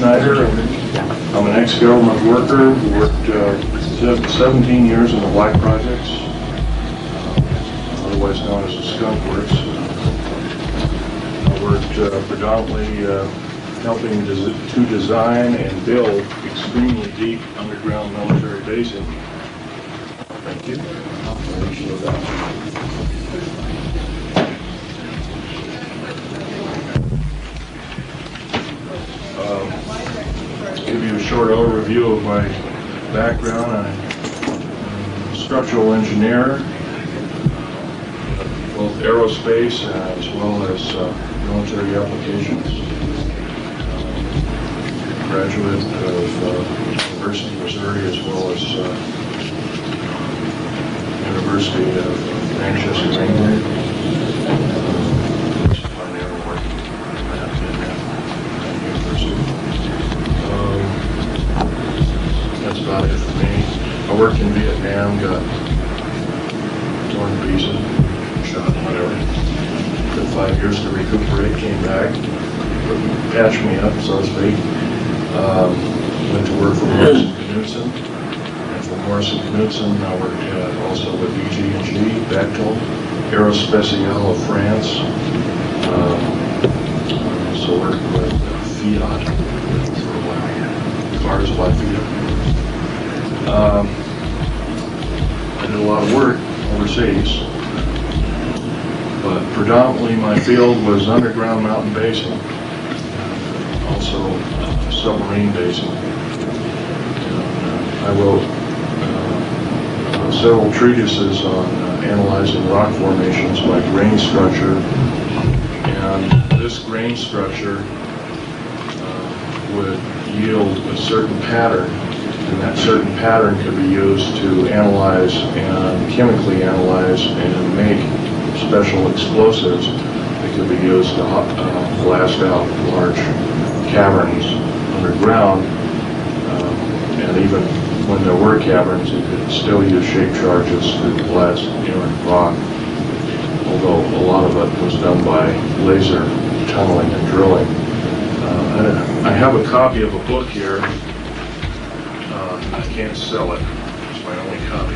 Schneider. I'm an ex-government worker who worked 17 years in the black projects, otherwise known as the skunk works. I worked predominantly helping to design and build extremely deep underground military basing. Thank you. Give you a short overview of my background. I'm a structural engineer, both aerospace as well as military applications. Graduate of University of Missouri as well as University of Manchester, England. Primarily working at university. That's about it for me. I worked in Vietnam, got torn to pieces, shot, whatever. Took 5 years to recuperate, came back, patched me up, so to speak. Went to work for Morrison Knudsen, and from Morrison Knudsen I worked also with EG&G, Bechtel, Aerospatiale of France. Also worked with Fiat for a while, cars by Fiat. I did a lot of work overseas, but predominantly my field was underground mountain basing, also submarine basing. I wrote several treatises on analyzing rock formations by grain structure, and this grain structure would yield a certain pattern, and that certain pattern could be used to analyze and chemically analyze and make special explosives that could be used to blast out large caverns underground, and even when there were caverns, you could still use shape charges to blast inert rock, although a lot of it was done by laser tunneling and drilling. I have a copy of a book here. I can't sell it. It's my only copy.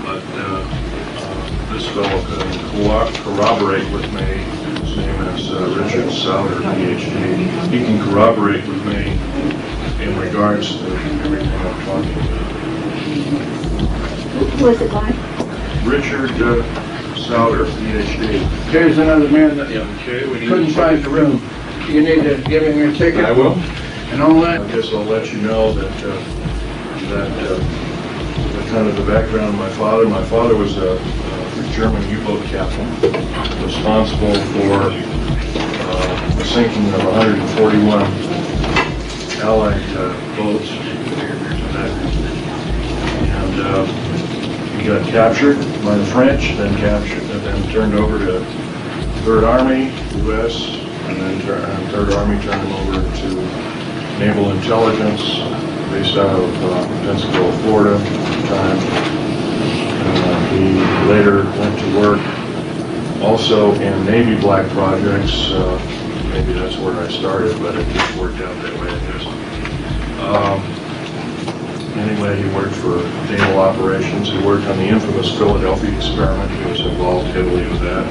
But this fellow can corroborate with me. His name is Richard Souder, PhD. He can corroborate with me in regards to everything I'm talking about. Who is it by? Richard Souder, PhD. Here's another man that Okay, we need couldn't find the room. You need to give him your ticket. I will. And all that. I guess I'll let you know that kind of the background of my father. My father was a German U-boat captain, responsible for the sinking of 141 Allied boats, and he got captured by the French, then turned over to 3rd Army, U.S., and then 3rd Army turned him over to Naval Intelligence, based out of Pensacola, Florida at the time. He later went to work also in Navy black projects. Maybe that's where I started, but it just worked out that way, I guess. Anyway, he worked for naval operations. He worked on the infamous Philadelphia experiment. He was involved heavily with that.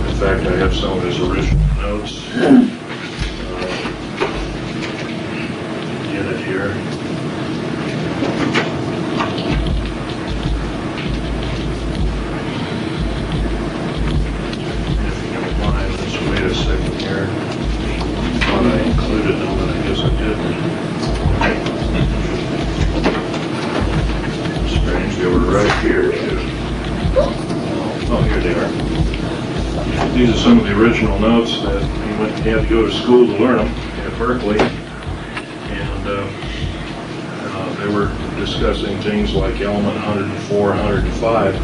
In fact, I have some of his original notes. Get it here. If you don't mind, let's wait a second here. I thought I included them, but I guess I didn't. Strange, they were right here, too. Oh, here they are. These are some of the original notes that he had to go to school to learn them at Berkeley. And they were discussing things like element 104, 105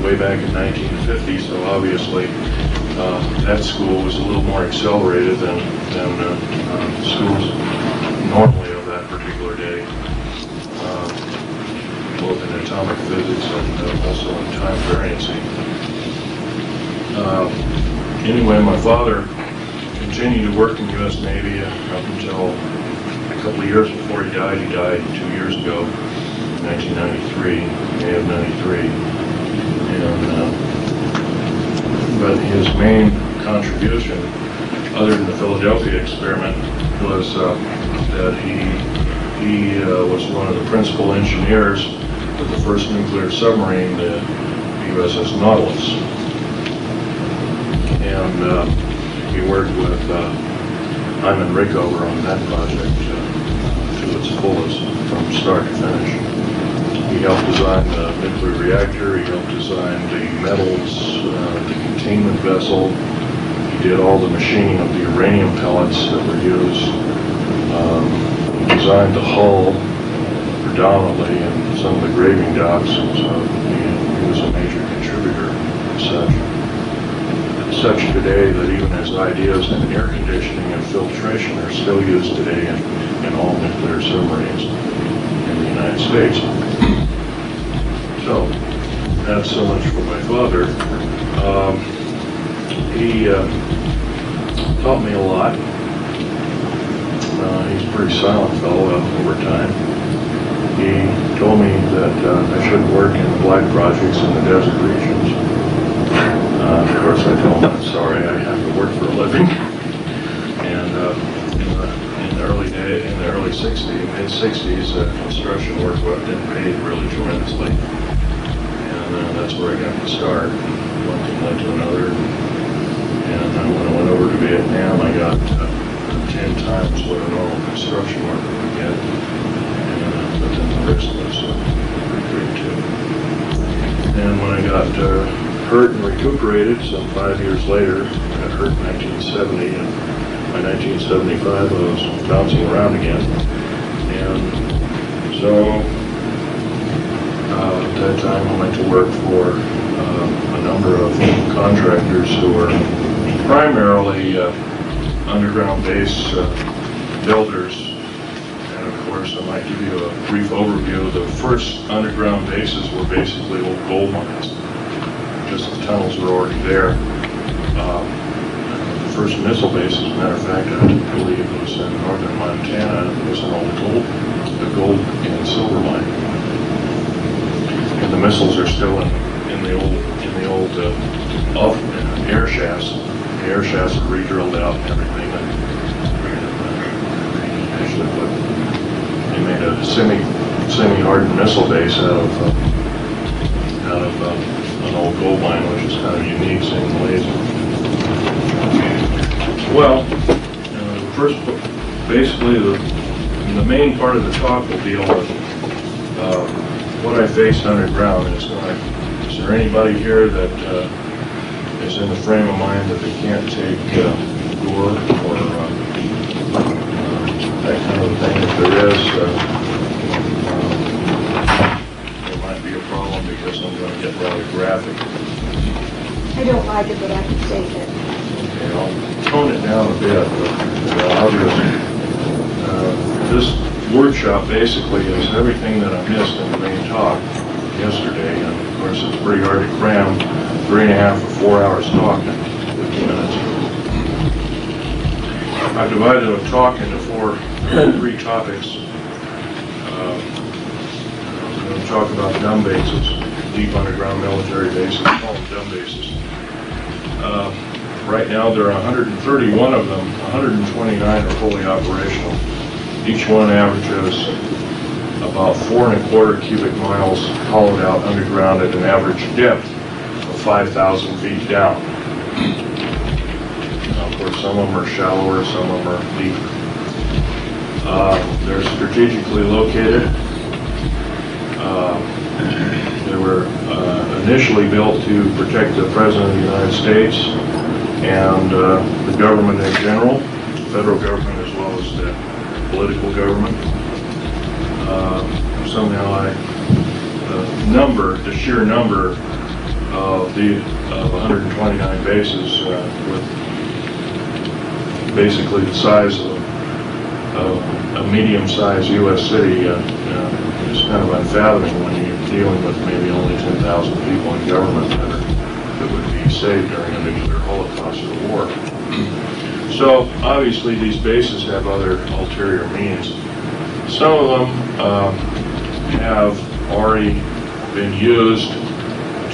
way back in 1950, so obviously that school was a little more accelerated than schools normally of that particular day, both in atomic physics and also in time variancy. Anyway, my father continued to work in the U.S. Navy up until couple of years before he died 2 years ago, 1993, May of 93. And, but his main contribution, other than the Philadelphia experiment, was that he was one of the principal engineers of the first nuclear submarine, the USS Nautilus. And he worked with Hyman Rickover on that project to its fullest, from start to finish. He helped design the nuclear reactor, he helped design the metals, the containment vessel. He did all the machining of the uranium pellets that were used. He designed the hull predominantly and some of the graving docks, so he was a major contributor as such. Such today that even his ideas in air conditioning and filtration are still used today in all nuclear submarines in the United States. So, that's so much for my father. He taught me a lot. He's a pretty silent fellow over time. He told me that I shouldn't work in black projects in the desert regions. Of course, I told him I'm sorry, I have to work for a living. And in the early 60s, mid 60s, construction work didn't pay really tremendously. And that's where I got to start. One thing led to another. And when I went over to Vietnam, I got 10 times what a normal construction worker would get. But then the risk was pretty great too. And when I got hurt and recuperated some 5 years later, I got hurt in 1970, and by 1975 I was bouncing around again. And so at that time I went to work for a number of contractors who were primarily underground base builders. And of course, I might give you a brief overview. The first underground bases were basically old gold mines. Just the tunnels were already there. The first missile base, as a matter of fact, I believe it was in northern Montana. It was an old gold and silver mine. And the missiles are still in the old air shafts. The air shafts are re-drilled out and everything. And actually, they made a semi-hardened missile base out of an old gold mine, which is kind of unique, saying the least. Well, first, basically, the main part of the talk will deal with what I faced underground. Is there anybody here that is in the frame of mind that they can't take gore or that kind of thing? If there is, be a problem because I'm going to get rather graphic. I don't like it, but I can take it. Okay, I'll tone it down a bit, but obviously, this workshop basically is everything that I missed in the main talk yesterday, and of course it's pretty hard to cram 3.5 or 4 hours talk in 50 minutes. I've divided the talk into three topics. We'll talk about dumb bases, deep underground military bases, call them dumb bases. Right now there are 131 of them, 129 are fully operational. Each one averages about 4¼ cubic miles hollowed out underground at an average depth of 5,000 feet down. Now, of course, some of them are shallower, some of them are deeper. They're strategically located. They were initially built to protect the President of the United States and the government in general, the federal government as well as the political government. Somehow the sheer number of 129 bases with basically the size of a medium-sized U.S. city is kind of unfathoming when you're dealing with maybe only 10,000 people in government that would be saved during a nuclear holocaust or war. So obviously these bases have other ulterior means. Some of them have already been used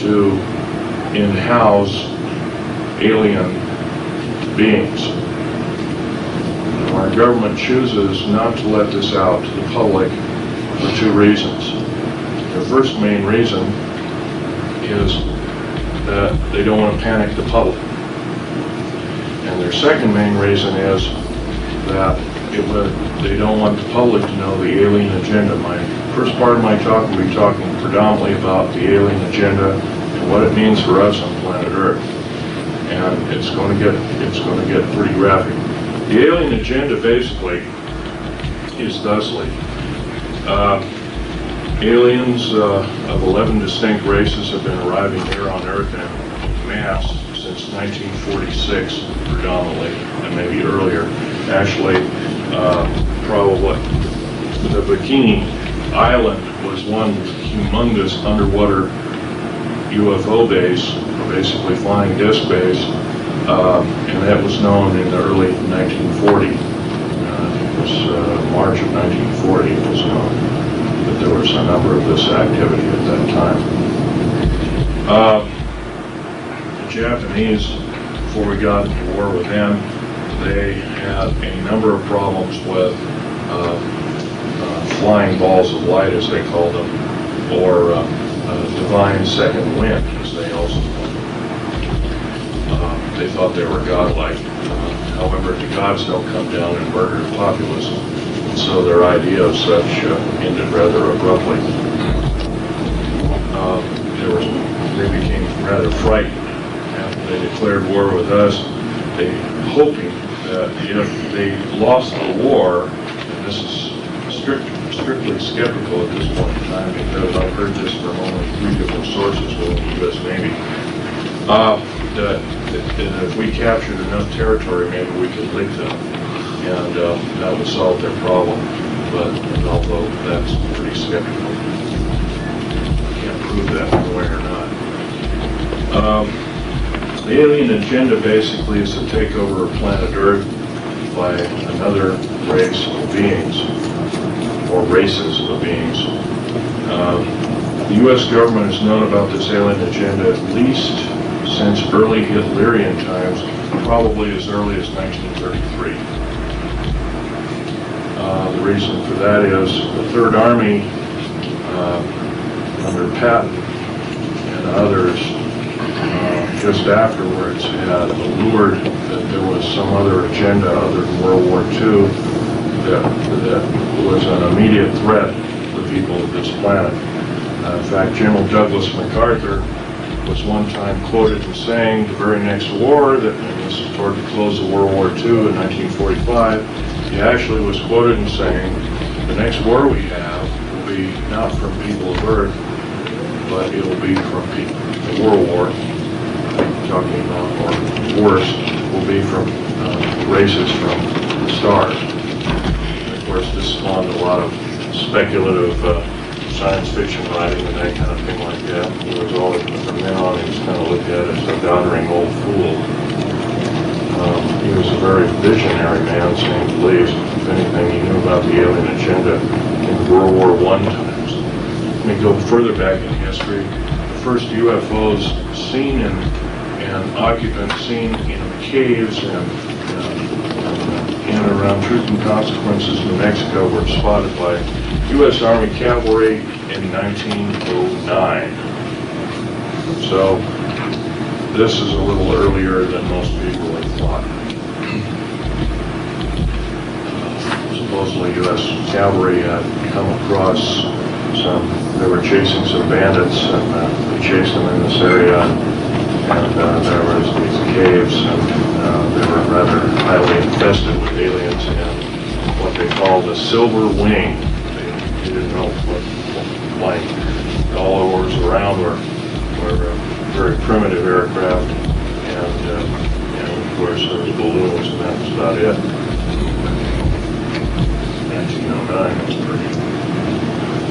to in-house alien beings. Our government chooses not to let this out to the public for two reasons. The first main reason is that they don't want to panic the public. And their second main reason is that they don't want the public to know the alien agenda. My first part of my talk will be talking predominantly about the alien agenda and what it means for us on planet Earth. And it's going to get pretty graphic. The alien agenda basically is thusly. Aliens of 11 distinct races have been arriving here on Earth in mass since 1946, predominantly, and maybe earlier. Actually, probably the Bikini Island was one humongous underwater UFO base, basically flying disc base, and that was known in the early 1940. It was March of 1940. It was known that there was a number of this activity at that time. The Japanese, before we got into war with them, they had a number of problems with flying balls of light, as they called them, or divine second wind, as they also called them. They thought they were godlike. However, the gods don't come down and murder the populace, and so their idea of such ended rather abruptly. They became rather frightened after they declared war with us, hoping that if they lost the war, and this is strictly skeptical at this point in time because I've heard this from only 3 different sources within the U.S. Navy, that if we captured enough territory, maybe we could lick them, and that would solve their problem. But although that's pretty skeptical, can't prove that one way or not. The alien agenda basically is to take over planet Earth by another race of beings, or races of beings. The U.S. government has known about this alien agenda at least since early Hitlerian times, probably as early as 1933. The reason for that is the Third Army, under Patton and others, just afterwards had allured that there was some other agenda other than World War II that was an immediate threat to the people of this planet. In fact, General Douglas MacArthur was one time quoted as saying the very next war, and this is toward the close of World War II in 1945, he actually was quoted as saying, the next war we have will be not from people of Earth, but it will be from people. The World War, talking about, or worse, will be from races from the stars. And of course, this spawned a lot of speculative science fiction writing and that kind of thing like that. He was always, from then on, he was kind of looked at as a doddering old fool. He was a very visionary man, saying the least. If anything, he knew about the alien agenda in World War I times. Let me go further back in history. The first UFOs seen and occupants seen in caves and in and around Truth and Consequences, New Mexico, were spotted by U.S. Army cavalry in 1909. So this is a little earlier than most people had thought. Supposedly U.S. cavalry had come across they were chasing some bandits, and they chased them in this area, and there was these caves, and they were rather highly infested with aliens and what they called the silver wing. They didn't know what flying all over around were very primitive aircraft, and of course there was balloons, and that was about it. 1909 was pretty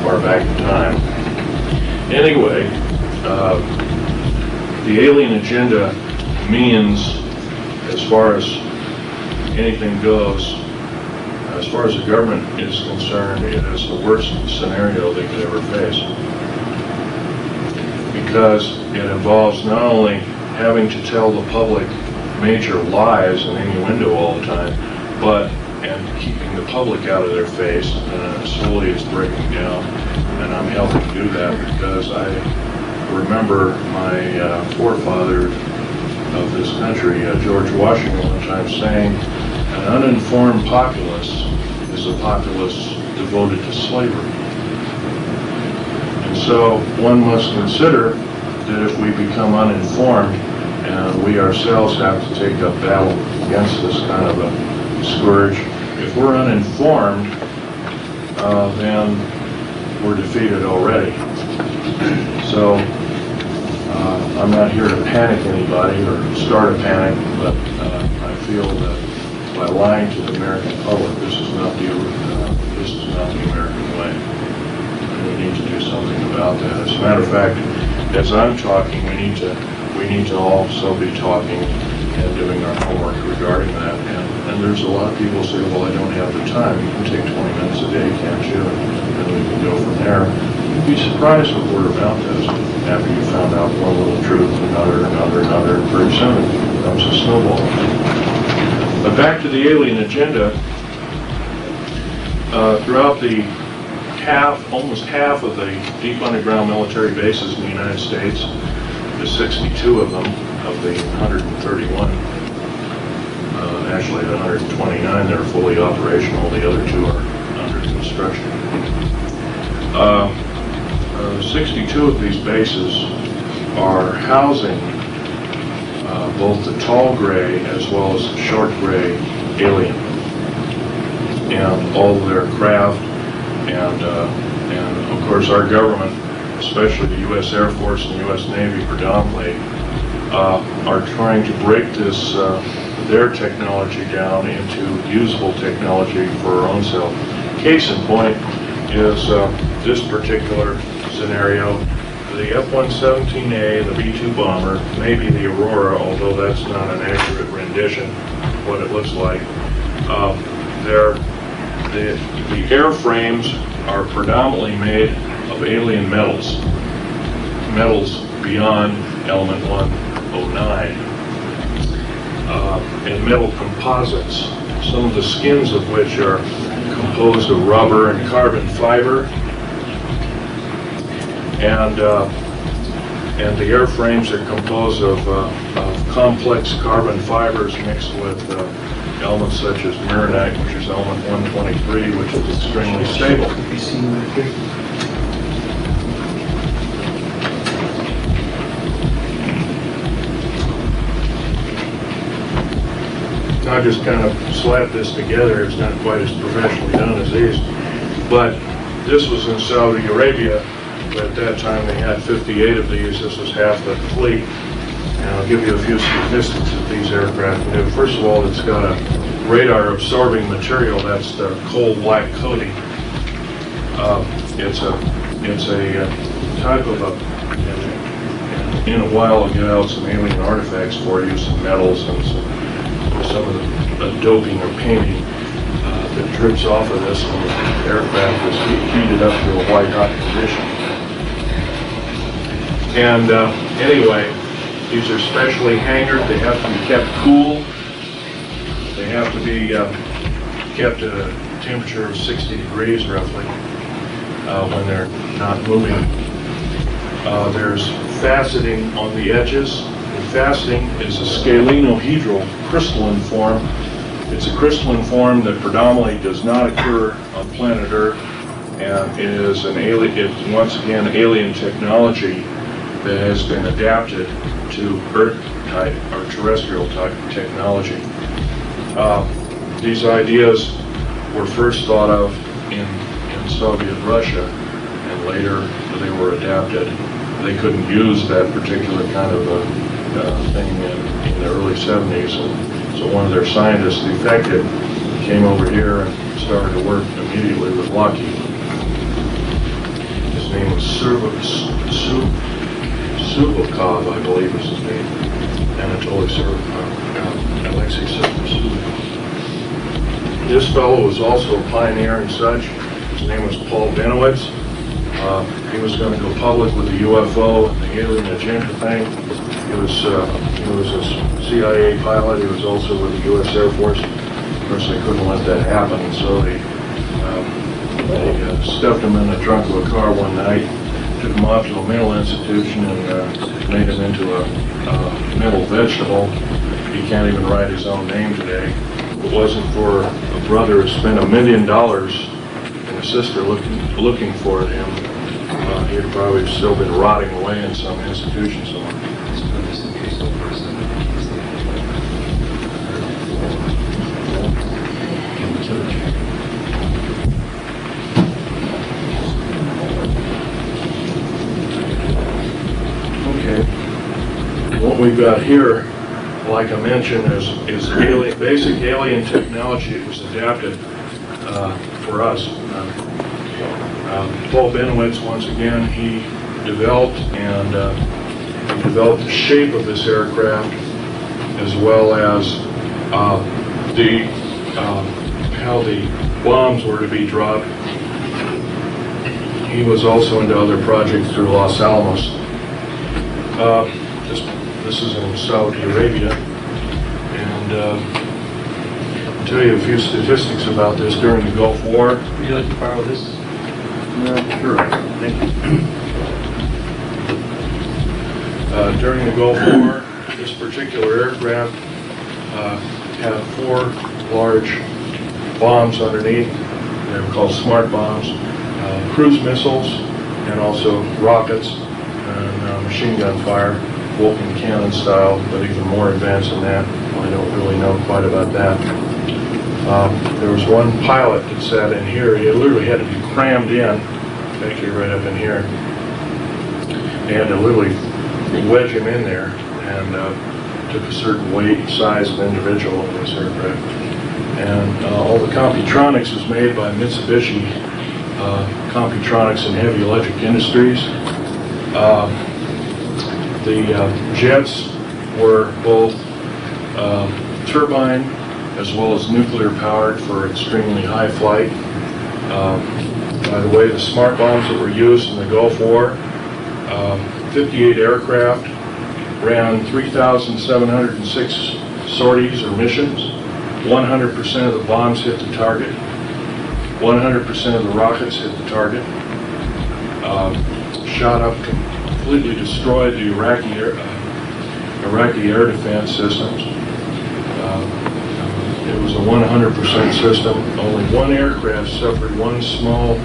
far back in time. Anyway, the alien agenda means, as far as anything goes, as far as the government is concerned, it is the worst scenario they could ever face. Because it involves not only having to tell the public major lies and innuendo all the time, and keeping the public out of their face, slowly is breaking down. And I'm helping do that because I remember my forefather of this country, George Washington, one time saying, an uninformed populace is a populace devoted to slavery. And so one must consider that if we become uninformed and we ourselves have to take up battle against this kind of a scourge, if we're uninformed, then we're defeated already. So I'm not here to panic anybody or start a panic, but I feel that by lying to the American public, this is not the American way. And we need to do something about that. As a matter of fact, as I'm talking, we need to also be talking and doing our homework regarding that. And there's a lot of people say, well, I don't have the time. You can take 20 minutes a day, can't you? And we can go from there. You'd be surprised what word of mouth does after you found out one little truth, another, and pretty soon it becomes a snowball. But back to the alien agenda. Throughout the almost half of the deep underground military bases in the United States, the 62 of them, of the 131, actually the 129, they're fully operational. The other two are under construction. 62 of these bases are housing both the tall gray as well as the short gray alien, and all of their craft, and of course our government, especially the U.S. Air Force and the U.S. Navy predominantly, are trying to break this their technology down into usable technology for our own self. Case in point is this particular scenario. The F-117A, the B-2 bomber, maybe the Aurora, although that's not an accurate rendition of what it looks like. The airframes are predominantly made of alien metals beyond element 109, and metal composites, some of the skins of which are composed of rubber and carbon fiber. And the airframes are composed of complex carbon fibers mixed with elements such as mironite, which is element 123, which is extremely stable. I just kind of slapped this together. It's not quite as professionally done as these, but this was in Saudi Arabia. But at that time they had 58 of these. This was half the fleet. And I'll give you a few statistics that these aircraft can do. First of all, it's got a radar absorbing material. That's the coal black coating. It's a type of and in a while I'll get out some alien artifacts for you, some metals and some of the doping or painting that drips off of this when the aircraft is heated up to a white hot condition. And anyway, these are specially hangared. They have to be kept cool. They have to be kept at a temperature of 60 degrees roughly when they're not moving. There's faceting on the edges. The faceting is a scalenohedral crystalline form. It's a crystalline form that predominantly does not occur on planet Earth, and it is once again alien technology that has been adapted to Earth-type or terrestrial-type technology. These ideas were first thought of in Soviet Russia, and later they were adapted. They couldn't use that particular kind of thing in the early 70s, and so one of their scientists defected, came over here and started to work immediately with Lockheed. His name was Subakov, I believe is his name. Anatoly Alexei Subakov. This fellow was also a pioneer and such. His name was Paul Benowitz. He was going to go public with the UFO and the alien agenda thing. He was a CIA pilot. He was also with the U.S. Air Force. Of course, they couldn't let that happen, and so they stuffed him in the trunk of a car one night, took him off to a mental institution, and made him into a mental vegetable. He can't even write his own name today. If it wasn't for a brother who spent $1 million and a sister looking for him, he'd probably still been rotting away in some institution somewhere. Okay. What we've got here, like I mentioned, is basic alien technology that was adapted for us. Paul Benowitz, once again, he developed the shape of this aircraft, as well as how the bombs were to be dropped. He was also into other projects through Los Alamos. This is in Saudi Arabia, and I'll tell you a few statistics about this during the Gulf War. Would you like to borrow this? Sure. Thank you. During the Gulf War, this particular aircraft had 4 large bombs underneath. They were called smart bombs, cruise missiles, and also rockets and machine gun fire, Vulcan cannon style, but even more advanced than that. I don't really know quite about that. There was one pilot that sat in here. He literally had to be crammed in, actually right up in here. They had to literally wedge him in there, and took a certain weight and size of individual in this aircraft. And all the Computronics is made by Mitsubishi Computronics and Heavy Electric Industries. The jets were both turbine as well as nuclear powered for extremely high flight. By the way, the smart bombs that were used in the Gulf War, 58 aircraft ran 3,706 sorties or missions. 100% of the bombs hit the target. 100% of the rockets hit the target. Shot up, completely destroyed the Iraqi air defense systems. It was a 100% system. Only one aircraft suffered one small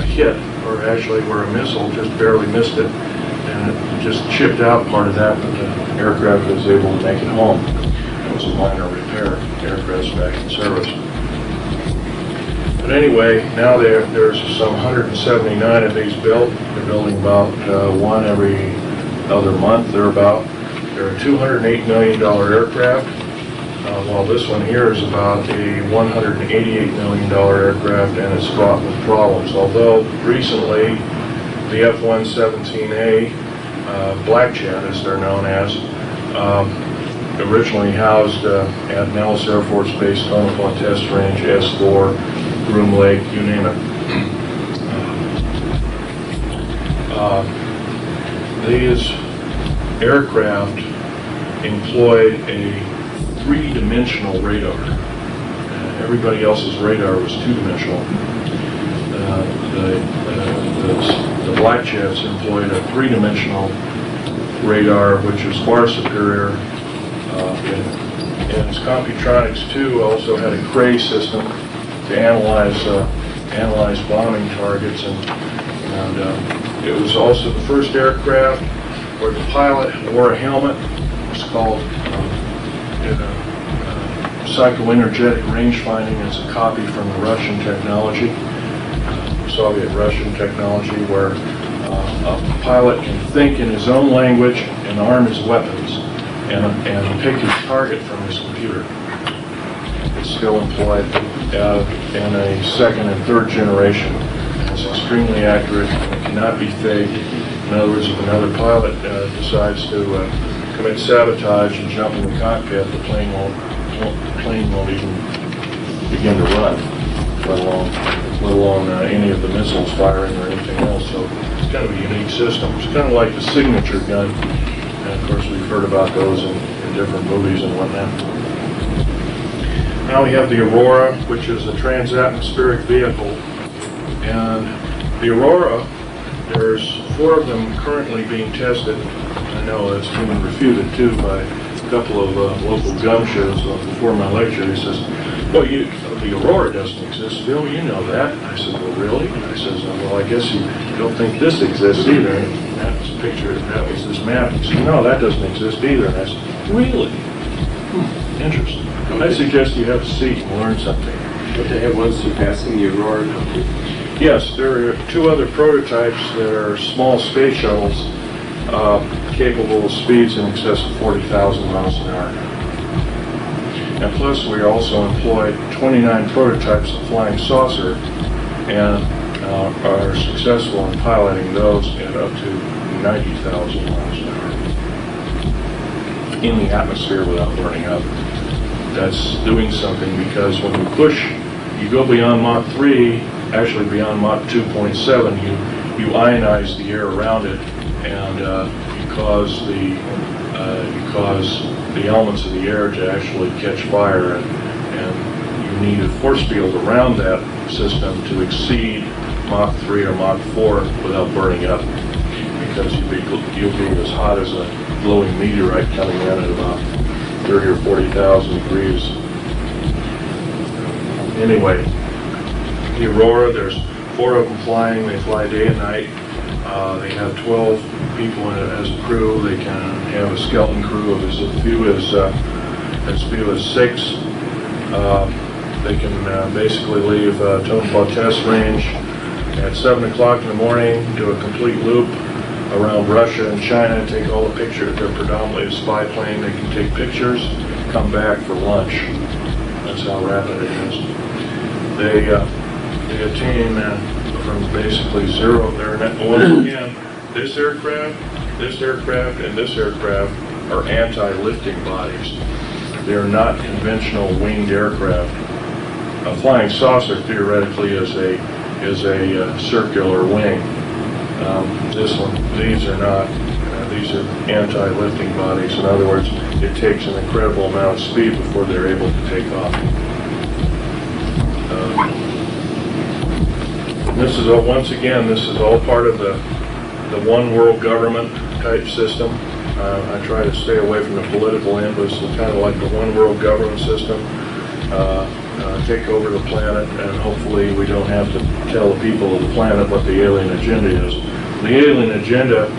hit, or actually where a missile just barely missed it, and it just chipped out part of that, but the aircraft was able to make it home. It was a minor repair. The aircraft's back in service. But anyway, now there's some 179 of these built. They're building about one every other month, thereabout. They're a $208 million aircraft, while this one here is about a $188 million aircraft, and it's fraught with problems. Although recently, the F-117A, Black Jet as they're known as, originally housed at Nellis Air Force Base, Tonopah Test Range, S4, Groom Lake, you name it. These aircraft employed a 3-dimensional radar. Everybody else's radar was 2-dimensional. The Black Jets employed a 3-dimensional radar, which is far superior. And its Computronics 2 also had a Cray system to analyze bombing targets, and it was also the first aircraft where the pilot wore a helmet. It's called psychoenergetic range finding. It's a copy from the Russian technology, Soviet-Russian technology, where a pilot can think in his own language and arm his weapons and pick his target from his computer. It's still employed in a second and third generation. It's extremely accurate and it cannot be faked. In other words, if another pilot decides to commit sabotage and jump in the cockpit, the plane won't plane won't even begin to run, let alone any of the missiles firing or anything else. So it's kind of a unique system. It's kind of like the signature gun, and of course we've heard about those in different movies and whatnot. Now we have the Aurora, which is a transatmospheric vehicle, and the Aurora, there's 4 of them currently being tested. I know that's been refuted too by a couple of local gun shows before my lecture. He says, well, the Aurora doesn't exist, Phil, you know that. I said, well, really? I says, well, I guess you don't think this exists either. And that was a picture, that was this map. He said, no, that doesn't exist either. And I said, really? Interesting. I suggest you have a seat and learn something. But they have one surpassing the Aurora. Yes, there are 2 other prototypes that are small space shuttles capable of speeds in excess of 40,000 miles an hour. And plus, we also employed 29 prototypes of flying saucer and are successful in piloting those at up to 90,000 miles an hour in the atmosphere without burning up. That's doing something, because when you push, you go beyond Mach 3, actually beyond Mach 2.7, you ionize the air around it, and you cause the elements of the air to actually catch fire, and you need a force field around that system to exceed Mach 3 or Mach 4 without burning up, because you'll be as hot as a glowing meteorite coming in at about 30 or 40,000 degrees. Anyway, the Aurora, there's 4 of them flying. They fly day and night. They have 12 people in it as a crew. They can have a skeleton crew of as few as 6. They can basically leave Tonopah Test Range at 7 o'clock in the morning, do a complete loop around Russia and China, take all the pictures. They're predominantly a spy plane. They can take pictures, come back for lunch. That's how rapid it is. They attain from basically zero. Once again, this aircraft, and this aircraft are anti-lifting bodies. They're not conventional winged aircraft. A flying saucer theoretically is a circular wing. These are not. These are anti-lifting bodies. In other words, it takes an incredible amount of speed before they're able to take off. This is once again, this is all part of the one world government type system. I try to stay away from the political end, but it's kind of like the one world government system. Take over the planet, and hopefully we don't have to tell the people of the planet what the alien agenda is. The alien agenda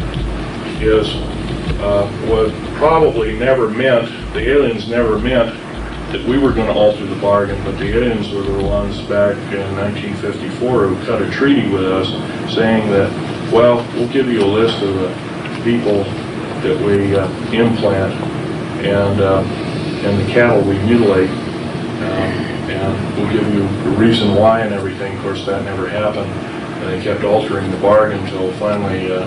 was probably never meant, the aliens never meant that we were going to alter the bargain, but the aliens were the ones back in 1954 who cut a treaty with us saying that, well, we'll give you a list of the people that we implant and the cattle we mutilate, and we'll give you the reason why and everything. Of course, that never happened. And they kept altering the bargain until finally, in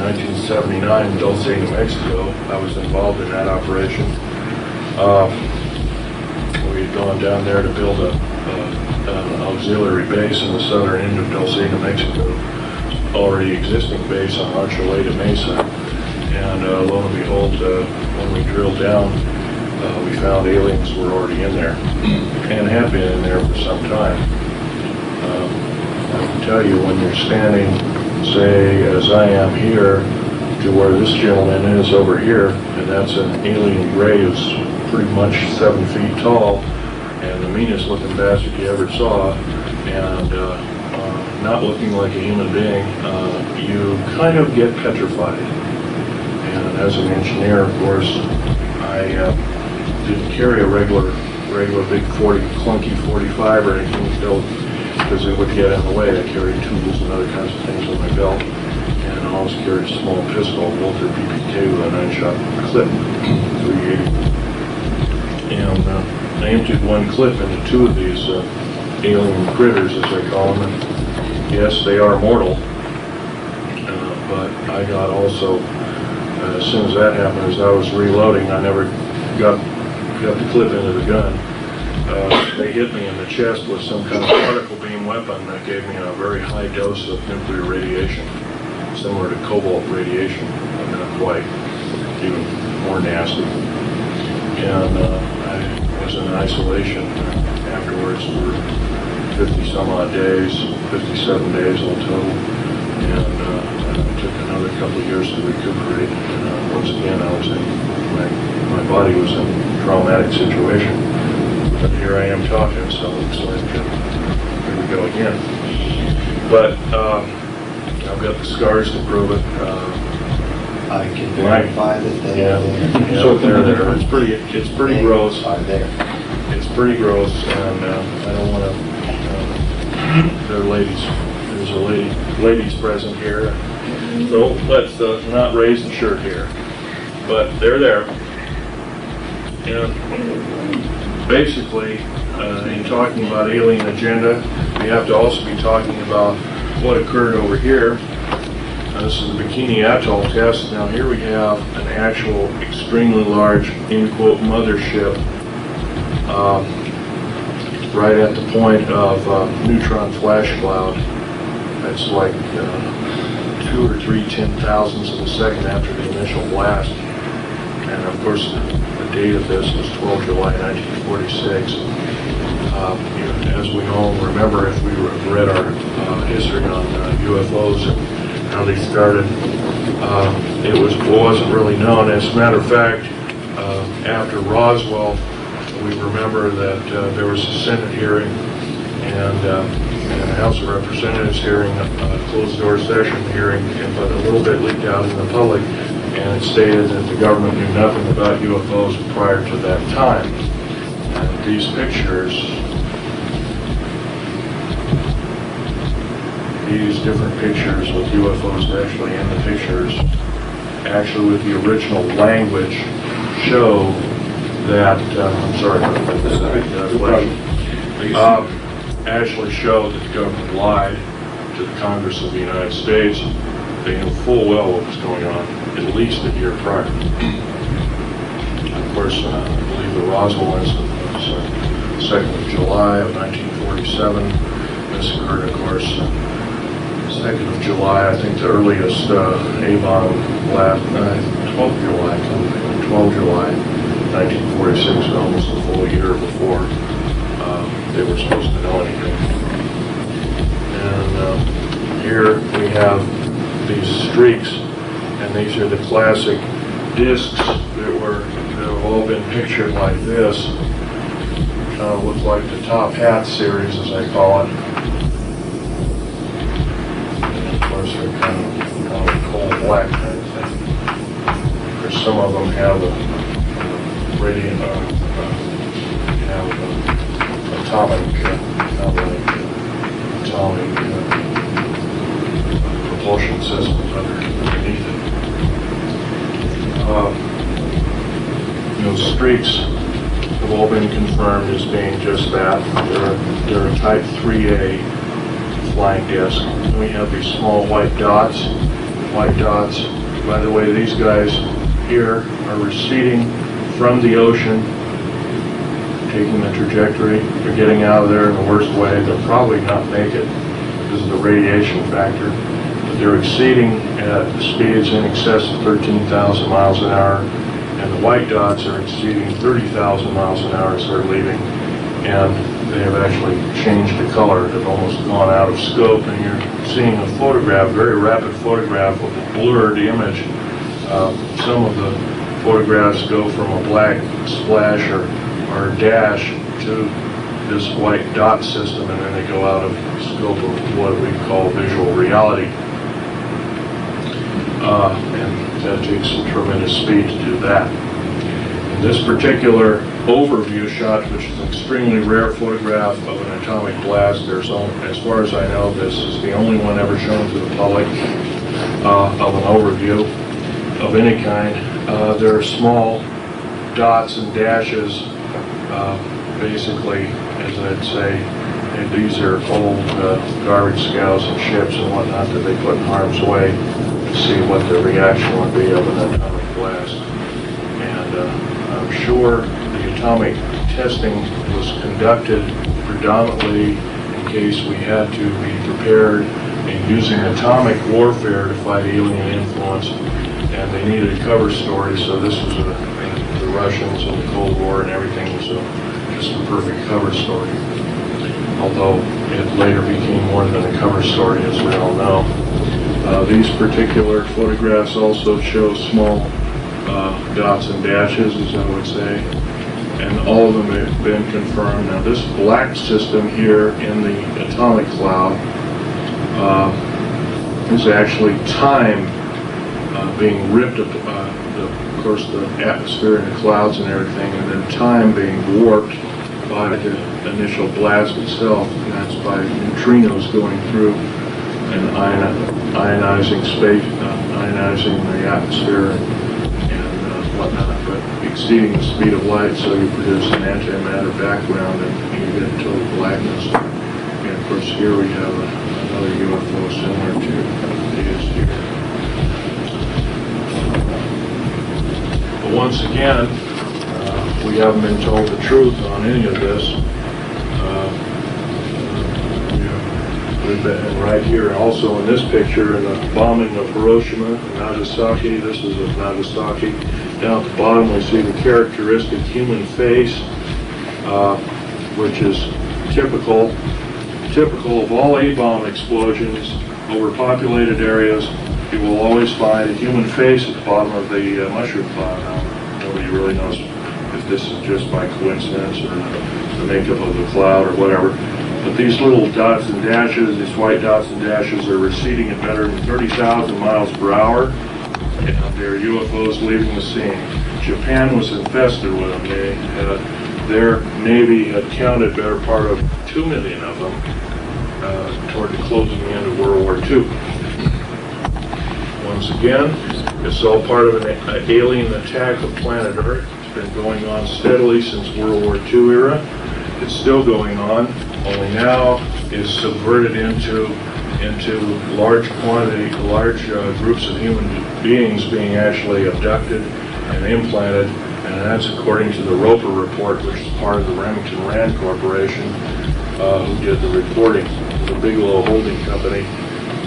1979, in Dulce, New Mexico, I was involved in that operation. We had gone down there to build an auxiliary base in the southern end of Dulce, New Mexico, already existing base on Archuleta Mesa. And lo and behold, when we drilled down, we found aliens were already in there and have been in there for some time. I can tell you, when you're standing, say, as I am here, to where this gentleman is over here, and that's an alien gray who's pretty much 7 feet tall, and the meanest looking bastard you ever saw, and not looking like a human being, you kind of get petrified. And as an engineer, of course, I didn't carry a regular big clunky 45 or anything built, because it would get in the way. I carried tools and other kinds of things on my belt, and I always carried a small pistol, Walter PPK, with a 9-shot clip, 380. And I emptied one clip into 2 of these alien critters, as I call them. And yes, they are mortal, but I got also, as soon as that happened, as I was reloading, I never got got the clip into the gun. They hit me in the chest with some kind of particle beam weapon that gave me a very high dose of nuclear radiation, similar to cobalt radiation, but not quite, even more nasty. And I was in isolation afterwards for 50 some odd days, 57 days all total, and it took another couple of years to recuperate. Once again, I was in, my body was in a traumatic situation. But here I am talking, so it looks like here we go again. But I've got the scars to prove it. I can verify that they are there. Yeah, so they're there. It's pretty gross. Are there. It's pretty gross, and I don't want to. There are ladies. There's a ladies present here, so let's not raise the shirt here. But they're there, and basically, in talking about alien agenda, we have to also be talking about what occurred over here. This is the Bikini Atoll test. Now here we have an actual extremely large, in quote, mothership right at the point of neutron flash cloud. That's like 2 or 3 10,000ths of a second after the initial blast. And of course, the date of this was 12 July 1946. As we all remember, if we read our history on UFOs and how they started, it wasn't really known. As a matter of fact, after Roswell, we remember that there was a Senate hearing and a House of Representatives hearing, a closed-door session hearing, but a little bit leaked out in the public, and it stated that the government knew nothing about UFOs prior to that time. And these pictures, these different pictures with UFOs actually in the pictures, actually with the original language, show that, I'm sorry about this, actually show that the government lied to the Congress of the United States. They knew full well what was going on, at least a year prior. Of course, I believe the Roswell incident was 2nd of July of 1947. This occurred, of course, 2nd of July, I think the earliest A-bomb blast, 12th July, 12 July 1946, almost a full year before they were supposed to know anything. And here we have these streaks, and these are the classic discs that have all been pictured like this. Kind of look like the Top Hat series, as I call it. And of course, they're kind of coal black kind of thing. There's some of them have a radiant, atomic propulsion systems underneath it. Those streaks have all been confirmed as being just that. They're a Type 3A flying disc. And we have these small white dots. White dots. By the way, these guys here are receding from the ocean, taking the trajectory. They're getting out of there in the worst way. They'll probably not make it because of the radiation factor. But they're exceeding at speeds in excess of 13,000 miles an hour. And the white dots are exceeding 30,000 miles an hour as they're leaving. And they have actually changed the color. They've almost gone out of scope. And you're seeing a photograph, very rapid photograph of a blurred image. Some of the photographs go from a black splash or dash to this white dot system, and then they go out of scope of what we call visual reality. And that takes some tremendous speed to do that. In this particular overview shot, which is an extremely rare photograph of an atomic blast, there's only, as far as I know, this is the only one ever shown to the public of an overview of any kind. There are small dots and dashes, basically, as I'd say, and these are old garbage scows and ships and whatnot that they put in harm's way to see what the reaction would be of an atomic blast. And I'm sure the atomic testing was conducted predominantly in case we had to be prepared in using atomic warfare to fight alien influence, and they needed a cover story, so this was the Russians and the Cold War and everything was just a perfect cover story. Although it later became more than a cover story, as we all know. These particular photographs also show small dots and dashes, as I would say, and all of them have been confirmed. Now this black system here in the atomic cloud is actually time being ripped up, of course the atmosphere and the clouds and everything, and then time being warped by the initial blast itself, and that's by neutrinos going through and ionizing space, ionizing the atmosphere and whatnot, but exceeding the speed of light, so you produce an antimatter background and you get total blackness. And of course here we have another UFO similar to it is here. But once again, we haven't been told the truth on any of this. And right here, also in this picture, in the bombing of Hiroshima and Nagasaki, this is of Nagasaki. Down at the bottom, we see the characteristic human face, which is typical of all A-bomb explosions over populated areas. You will always find a human face at the bottom of the mushroom cloud. Now, nobody really knows if this is just by coincidence or the makeup of the cloud or whatever. But these little dots and dashes, these white dots and dashes, are receding at better than 30,000 miles per hour, and they're UFOs leaving the scene. Japan was infested with them. Their Navy had counted better part of 2 million of them toward the closing end of World War II. Once again, it's all part of an alien attack of planet Earth. It's been going on steadily since World War II era. It's still going on, only now is subverted into large quantity, large groups of human beings being actually abducted and implanted, and that's according to the Roper report, which is part of the Remington Rand Corporation, who did the reporting, the Bigelow Holding Company.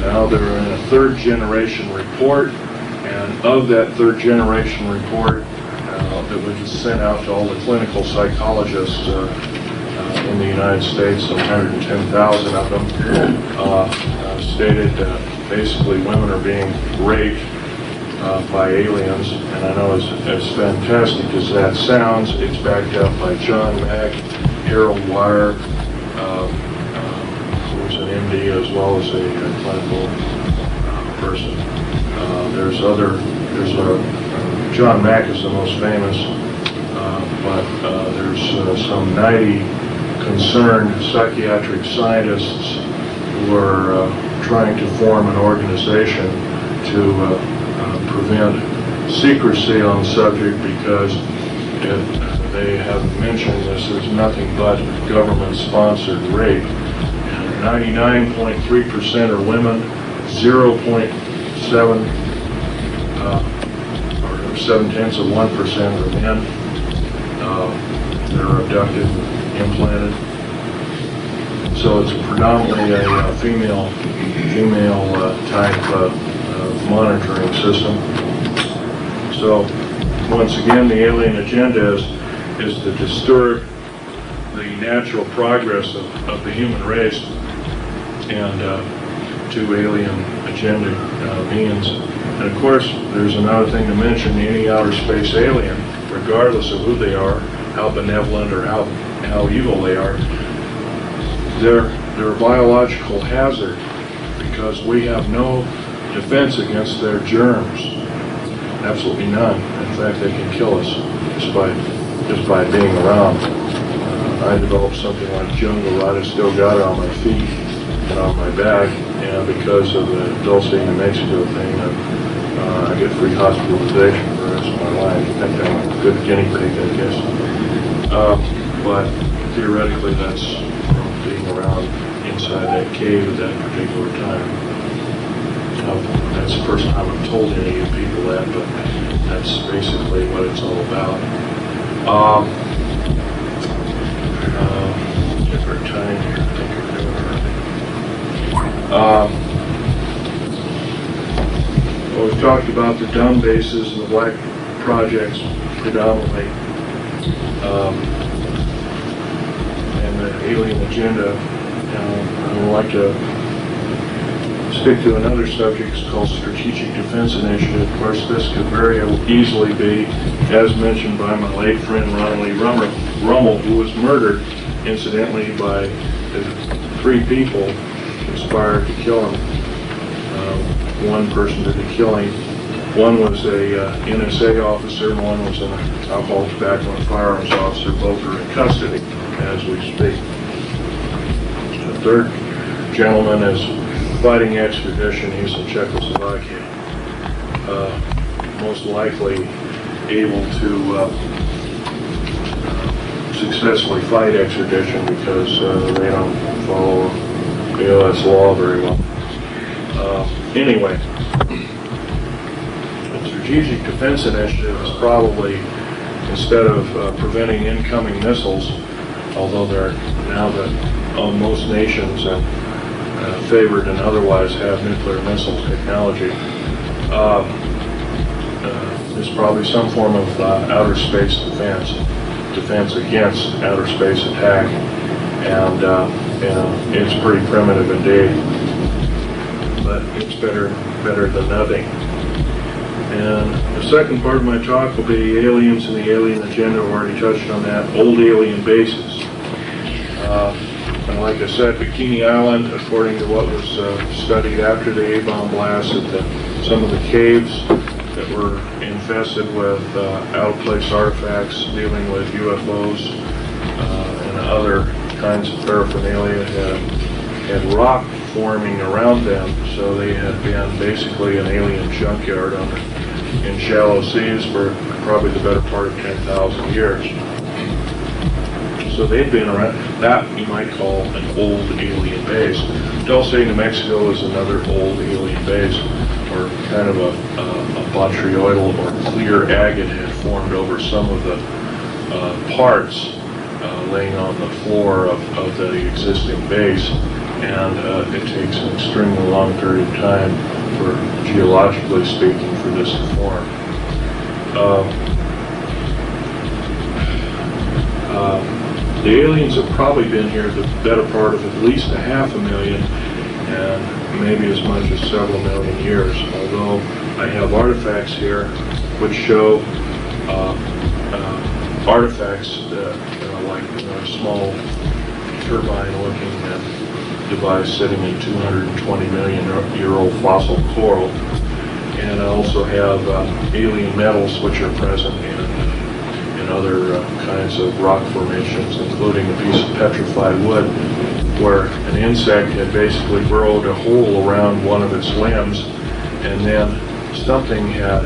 Now they're in a third generation report, and of that third generation report that was sent out to all the clinical psychologists in the United States, 110,000 of them, stated that basically women are being raped by aliens. And I know as fantastic as that sounds, it's backed up by John Mack, Harold Wire, who's an MD as well as a clinical person. John Mack is the most famous, but there's some 90 concerned psychiatric scientists who are trying to form an organization to prevent secrecy on the subject, because they have mentioned this is nothing but government-sponsored rape. 99.3% are women, 0.7 or 0.7% are men that are abducted, implanted. So it's predominantly a female type monitoring system. So once again, the alien agenda is to disturb the natural progress of the human race, and two alien agenda means. And of course, there's another thing to mention: any outer space alien, regardless of who they are, how benevolent or how evil they are, they're a biological hazard, because we have no defense against their germs. Absolutely none. In fact, they can kill us just by being around. I developed something like jungle rot. I still got it on my feet and on my back, and because of the Dulce, New Mexico thing, I get free hospitalization for the rest of my life. I think I'm a good guinea pig, I guess. But theoretically, that's from being around inside that cave at that particular time. That's the first time I've told any of you people that, but that's basically what it's all about. time here. I think we're doing it. Well, we've talked about the dumb bases and the black projects predominantly, and the alien agenda. I would like to stick to another subject called Strategic Defense Initiative. Of course, this could very easily be, as mentioned by my late friend Ronald E. Rummel, who was murdered, incidentally, by the 3 people who conspired to kill him. One person did the killing. One was a NSA officer, and one was an alcohol, tobacco, and firearms officer. Both are in custody as we speak. The third gentleman is fighting extradition. He's in Czechoslovakia. Most likely able to successfully fight extradition because they don't follow the U.S. law very well. Anyway, the Strategic Defense Initiative is probably, instead of preventing incoming missiles, although they're now that most nations and favored and otherwise have nuclear missile technology, is probably some form of outer space defense against outer space attack, and it's pretty primitive indeed, but it's better than nothing. And the second part of my talk will be aliens and the alien agenda. I've already touched on that. Old alien bases. And like I said, Bikini Island, according to what was studied after the A-bomb blast, that some of the caves that were infested with out-of-place artifacts dealing with UFOs and other kinds of paraphernalia had rock forming around them, so they had been basically an alien junkyard in shallow seas for probably the better part of 10,000 years. So they'd been around. That you might call an old alien base. Dulce, New Mexico is another old alien base, or kind of a botryoidal or clear agate had formed over some of the parts laying on the floor of the existing base, and it takes an extremely long period of time for, geologically speaking, for this to form. The aliens have probably been here the better part of at least 500,000 and maybe as much as several million years, although I have artifacts here which show artifacts like a small turbine-looking device sitting in 220 million year old fossil coral, and I also have alien metals which are present in other kinds of rock formations, including a piece of petrified wood where an insect had basically burrowed a hole around one of its limbs, and then something had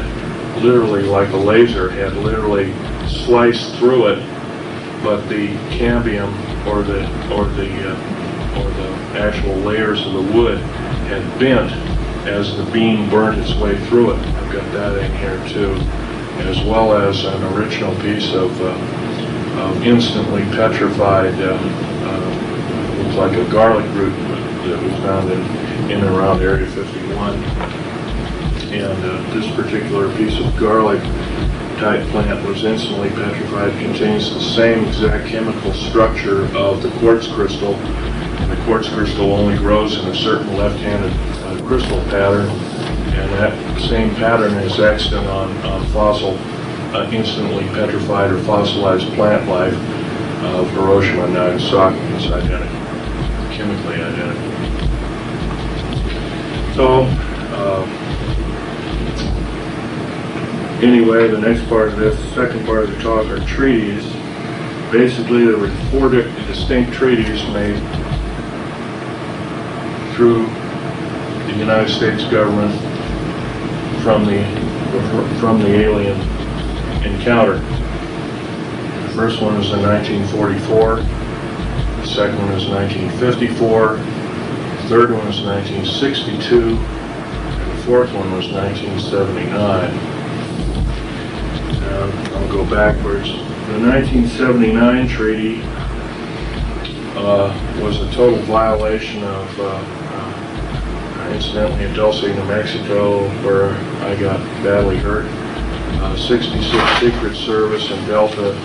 literally, like a laser, had literally sliced through it, but the cambium or the actual layers of the wood had bent as the beam burned its way through it. I've got that in here too, as well as an original piece of instantly petrified, looks like a garlic root that was found in and around Area 51. And this particular piece of garlic type plant was instantly petrified. It contains the same exact chemical structure of the quartz crystal, and the quartz crystal only grows in a certain left-handed crystal pattern, and that same pattern is extant on fossil, instantly petrified or fossilized plant life of Hiroshima and Nagasaki. It's identical, chemically identical. So, anyway, the next part of this, the second part of the talk, are treaties. Basically, there were 4 distinct treaties made through the United States government from the alien encounter. The first one was in 1944. The second one was 1954. The third one was 1962. And the fourth one was 1979. I'll go backwards. The 1979 treaty was a total violation of, incidentally, in Dulce, New Mexico, where I got badly hurt. 66 Secret Service and Delta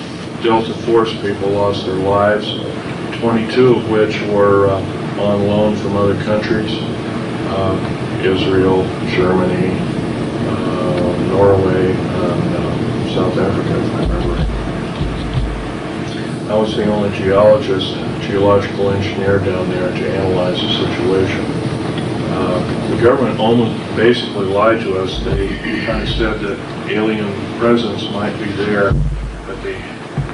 Force people lost their lives, 22 of which were on loan from other countries, Israel, Germany, Norway, and South Africa, if I remember. I was the only geological engineer down there to analyze the situation. The government almost basically lied to us. They kind of said that alien presence might be there, but they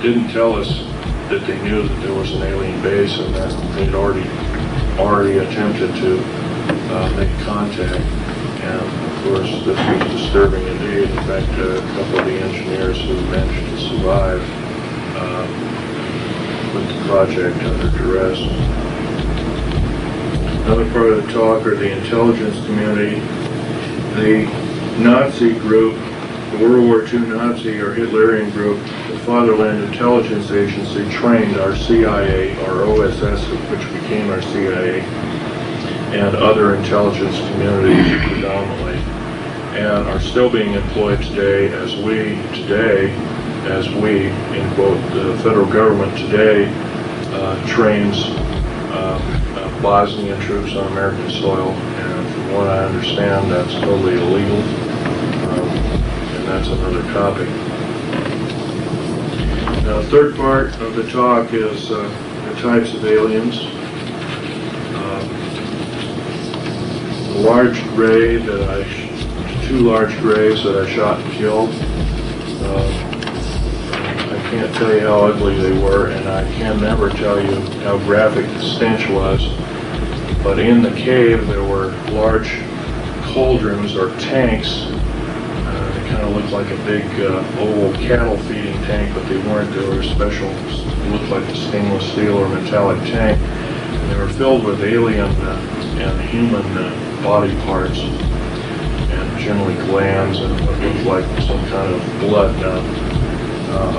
didn't tell us that they knew that there was an alien base and that they'd already attempted to make contact. And of course, this was disturbing indeed. In fact, a couple of the engineers who managed to survive put the project under duress. Another part of the talk are the intelligence community. The Nazi group, the World War II Nazi or Hitlerian group, the Fatherland Intelligence Agency trained our CIA, our OSS, which became our CIA, and other intelligence communities predominantly, and are still being employed today, in quote, the federal government today trains Bosnian troops on American soil, and from what I understand, that's totally illegal, and that's another topic. Now, the third part of the talk is the types of aliens. The large gray two large grays that I shot and killed. I can't tell you how ugly they were, and I can never tell you how graphic the stench was. But in the cave, there were large cauldrons or tanks. They kind of looked like a big oval cattle feeding tank, but they weren't. They were special, looked like a stainless steel or metallic tank. And they were filled with alien and human body parts, and generally glands and what looked like some kind of blood. Now,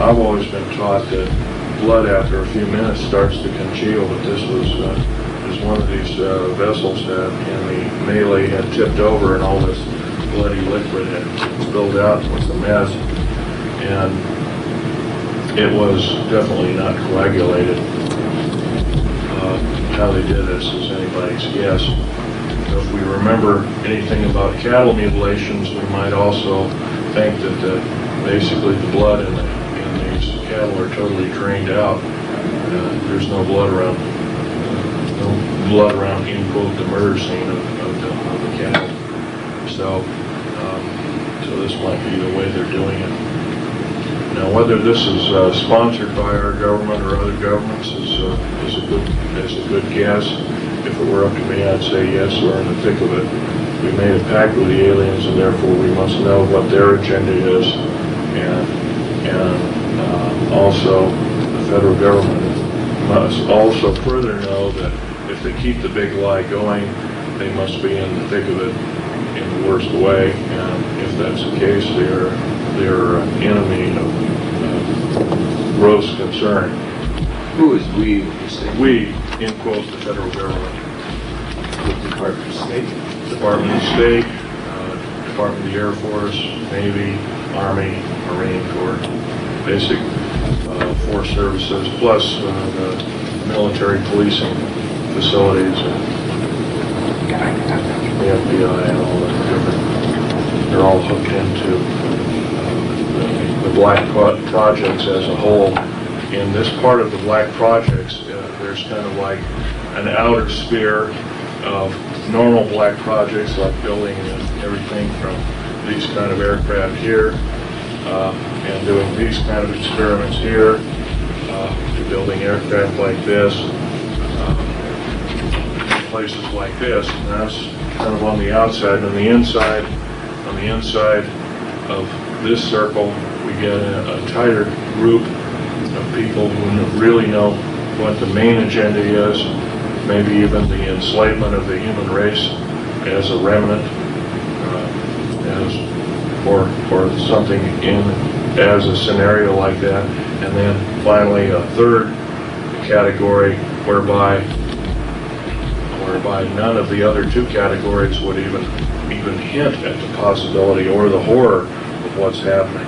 I've always been taught that blood after a few minutes starts to congeal, but this was one of these vessels that in the melee had tipped over and all this bloody liquid had spilled out and was a mess, and it was definitely not coagulated. How they did this is anybody's guess. So if we remember anything about cattle mutilations, we might also think that basically the blood in these cattle are totally drained out. There's no blood around, in quote, the murder scene of the cattle. So this might be the way they're doing it. Now, whether this is sponsored by our government or other governments is a good guess. If it were up to me, I'd say yes, we're in the thick of it. We made a pact with the aliens, and therefore we must know what their agenda is, and also the federal government must also further know that if they keep the big lie going, they must be in the thick of it in the worst way, and if that's the case, they're an enemy of gross concern. Who is we, would you say? We, in quote, the federal government. The Department of State? Department of State, Department of the Air Force, Navy, Army, Marine Corps, basic force services, plus the military policing facilities, the FBI and all that different. They're all hooked into the black projects as a whole. In this part of the black projects, there's kind of like an outer sphere of normal black projects, like building everything from these kind of aircraft here, and doing these kind of experiments here, to building aircraft like this, places like this. And that's kind of on the outside. And on the inside of this circle, we get a tighter group of people who really know what the main agenda is, maybe even the enslavement of the human race as a remnant, or something as a scenario like that. And then finally a third category whereby none of the other two categories would even hint at the possibility or the horror of what's happening.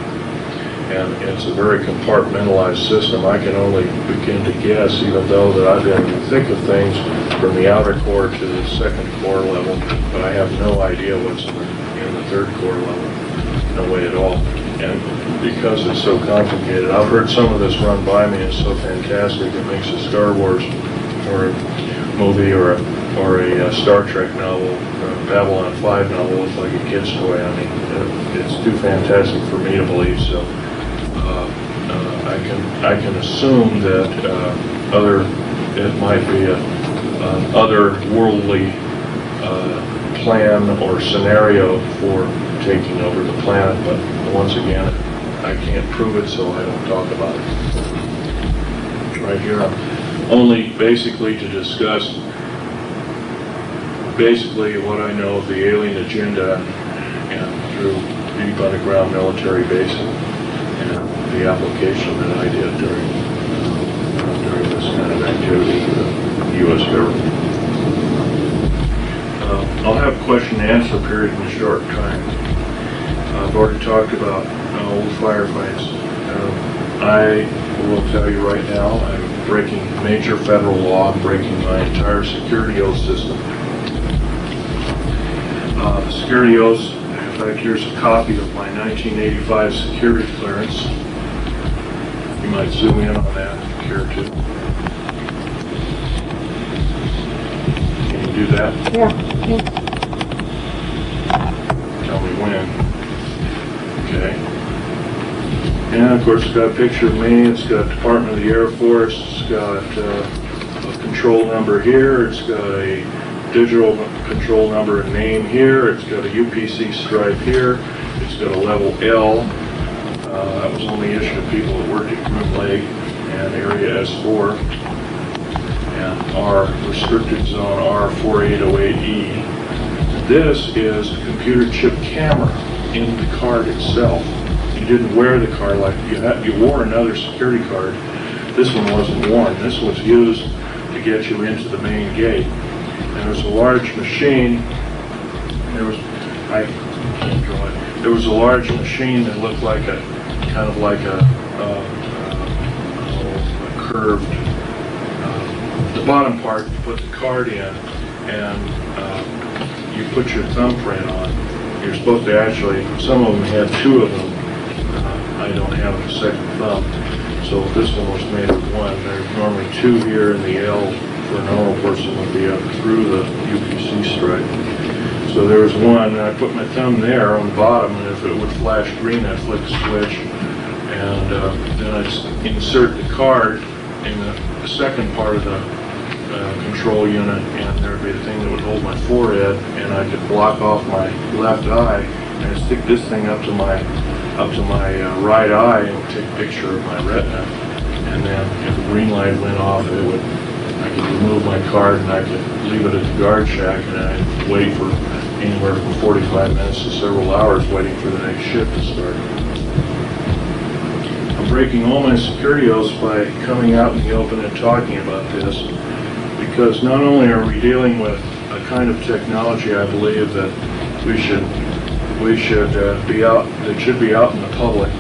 And it's a very compartmentalized system. I can only begin to guess, even though that I've been in the thick of things from the outer core to the second core level, but I have no idea what's in the third core level. No way at all. And because it's so complicated, I've heard some of this run by me. It's so fantastic. It makes a Star Wars or a movie or a Star Trek novel, or a Babylon 5 novel look like a kid's toy. I mean, it's too fantastic for me to believe. So I can assume that it might be an otherworldly plan or scenario for taking over the planet, but once again, I can't prove it, so I don't talk about it. Right here, I'm only basically to discuss basically what I know of the alien agenda and through deep underground military base and the application that I did during this kind of activity for the U.S. government. I'll have a question and answer period in a short time. I've already talked about old firefights. I will tell you right now, I'm breaking major federal law. I'm breaking my entire security oath system. The security oaths, in fact, here's a copy of my 1985 security clearance. You might zoom in on that if you care to. Can you do that? Yeah. Tell me when. Okay. And of course it's got a picture of me, it's got Department of the Air Force, it's got a control number here, it's got a digital control number and name here, it's got a UPC stripe here, it's got a level L. That was only issued to people that worked at Groom Lake and Area S4. And R, restricted zone R4808E. This is a computer chip camera in the card itself. You didn't wear the card like you wore another security card. This one wasn't worn. This was used to get you into the main gate. And there was a large machine. I can't draw it. There was a large machine that looked like a kind of like a curved. The bottom part, you put the card in, and you put your thumbprint on. You're supposed to actually, some of them had two of them. I don't have a second thumb. So this one was made with one. There's normally two here, and the L for a normal person would be up through the UPC stripe. So there was one, and I put my thumb there on the bottom, and if it would flash green, I'd flick a switch, and then I'd insert the card in the second part of the control unit, and there would be a thing that would hold my forehead, and I could block off my left eye, and I'd stick this thing up to my right eye and take a picture of my retina, and then if the green light went off, I could remove my card and I could leave it at the guard shack, and I'd wait for anywhere from 45 minutes to several hours waiting for the next shift to start. I'm breaking all my security oaths by coming out in the open and talking about this, because not only are we dealing with a kind of technology I believe that we should be out, that should be out in the public.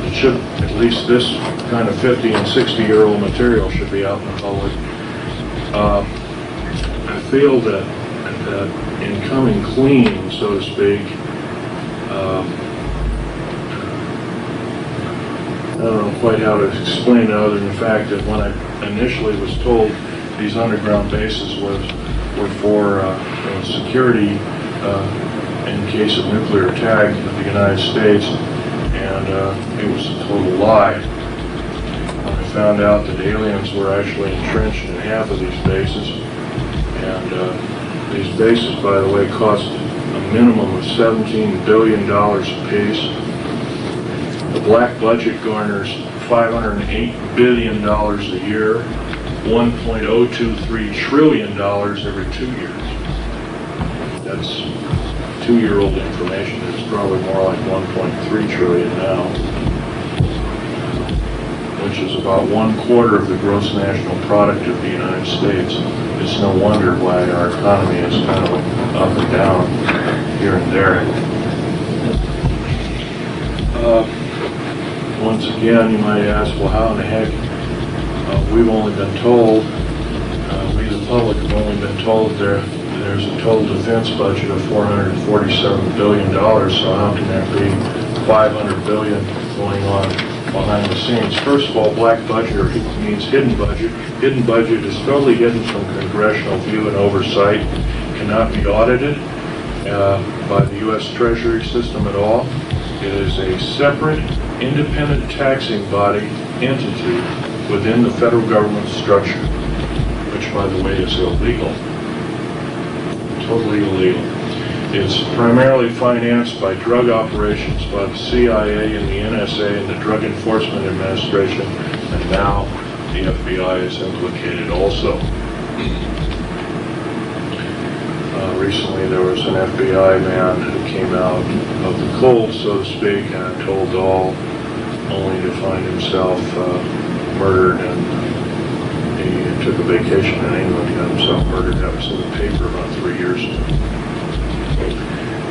It should, at least this kind of 50 and 60-year-old material should be out in the public. I feel that in coming clean, so to speak, I don't know quite how to explain it other than the fact that when I initially was told these underground bases were for security in case of nuclear attack of the United States, and it was a total lie. When I found out that aliens were actually entrenched in half of these bases, and these bases, by the way, cost a minimum of $17 billion apiece. The black budget garners $508 billion a year, $1.023 trillion every 2 years. That's 2-year-old information. It's probably more like 1.3 trillion now. which is about 1/4 of the gross national product of the United States. It's no wonder why our economy is kind of up and down here and there. Once again, you might ask, well, how in the heck? We've only been told, we the public have only been told there's a total defense budget of $447 billion, so how can there be $500 billion going on behind the scenes? First of all, black budget means hidden budget. Hidden budget is totally hidden from congressional view and oversight, cannot be audited by the U.S. Treasury system at all. It is a separate, independent taxing body entity within the federal government structure, which, by the way, is illegal. Totally illegal. It's primarily financed by drug operations by the CIA and the NSA and the Drug Enforcement Administration, and now the FBI is implicated also. Recently there was an FBI man who came out of the cold, so to speak, and told all, only to find himself murdered, and he took a vacation in England, got himself murdered. That was in the paper about 3 years ago.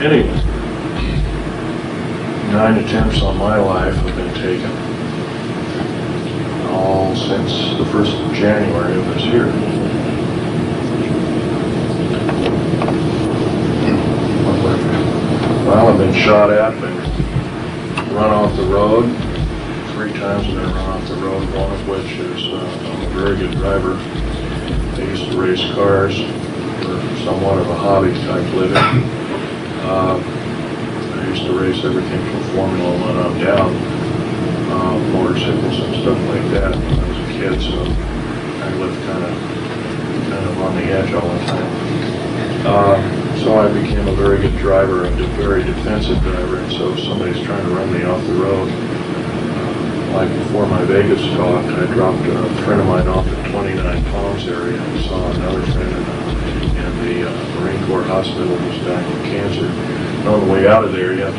Anyway, 9 attempts on my life have been taken, all since the 1st of January of this year. Well, I've been shot at, been run off the road. 3 times I've been run off the road, one of which is I'm a very good driver. I used to race cars for somewhat of a hobby type living. I used to race everything from Formula 1 on down, motorcycles and stuff like that when I was a kid, so I lived kind of on the edge all the time. So I became a very good driver, a very defensive driver, and so if somebody's trying to run me off the road, like before my Vegas talk, I dropped a friend of mine off at 29 Palms area and saw another friend in the Marine Corps hospital who's dying of cancer. And on the way out of there, you have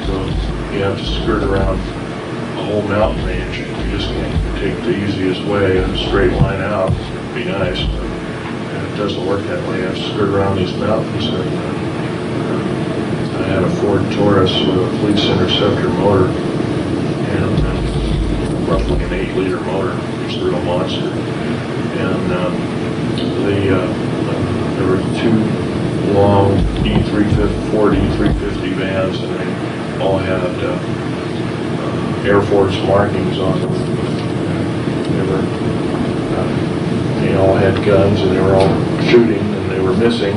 to skirt around a whole mountain range. You just can't take the easiest way in a straight line out. It'd be nice, but it doesn't work that way. You have to skirt around these mountains. And, I had a Ford Taurus with a police interceptor motor, and roughly an 8-liter motor. It's a real monster. And there were 2 long Ford E350 vans, and they all had Air Force markings on them. They all had guns, and they were all shooting, and they were missing.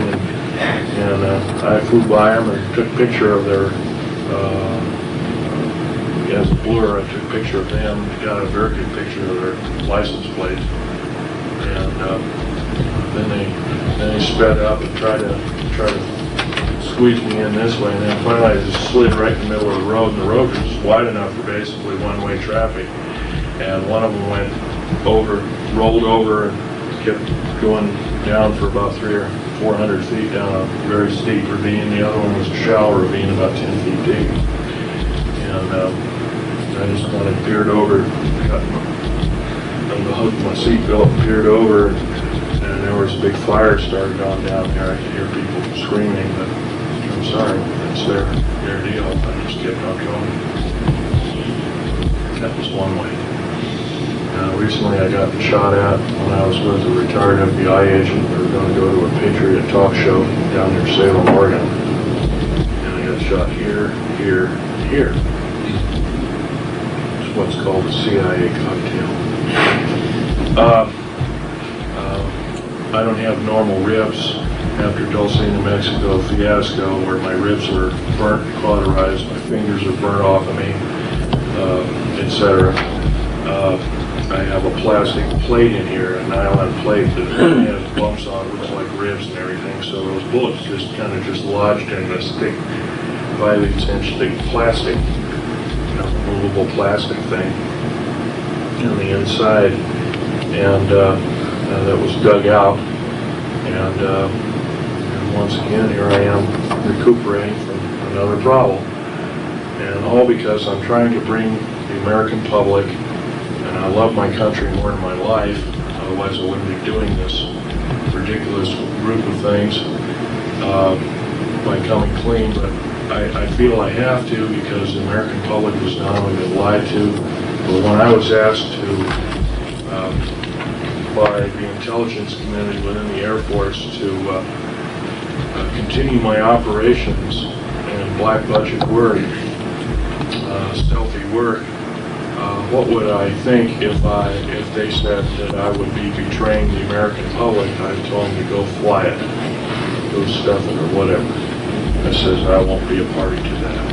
And I flew by them and took a picture of their, as a blur, I took a picture of them, got a very good picture of their license plates. And then they sped up and tried to squeeze me in this way, and then finally I just slid right in the middle of the road, and the road was just wide enough for basically one-way traffic. And one of them went over, rolled over, and kept going down for about 300 or 400 feet down a very steep ravine. The other one was a shallow ravine about 10 feet deep. And I just kind of peered over, got the hook of my seatbelt, peered over, and there was a big fire started on down there. I could hear people screaming, but I'm sorry, that's their deal. I just kept on going. That was one way. Recently I got shot at when I was with a retired FBI agent. We were going to go to a Patriot talk show down near Salem, Oregon. And I got shot here, here, here. It's what's called a CIA cocktail. I don't have normal ribs after Dulce, New Mexico fiasco, where my ribs were burnt, cauterized, my fingers are burnt off of me, etc. I have a plastic plate in here, a nylon plate that has bumps on it, looks like ribs and everything, so those bullets just kind of lodged in this thick 5/8" thick plastic, movable plastic thing on the inside, and that was dug out, and once again here I am recuperating from another problem, and all because I'm trying to bring the American public and and I love my country more than my life, otherwise I wouldn't be doing this ridiculous group of things by coming clean, but I feel I have to because the American public has not only been lied to, but when I was asked to by the intelligence community within the Air Force to continue my operations in black budget work, stealthy work, what would I think if they said that I would be betraying the American public? I told them to go fly it, go stuff it or whatever. I says I won't be a party to that.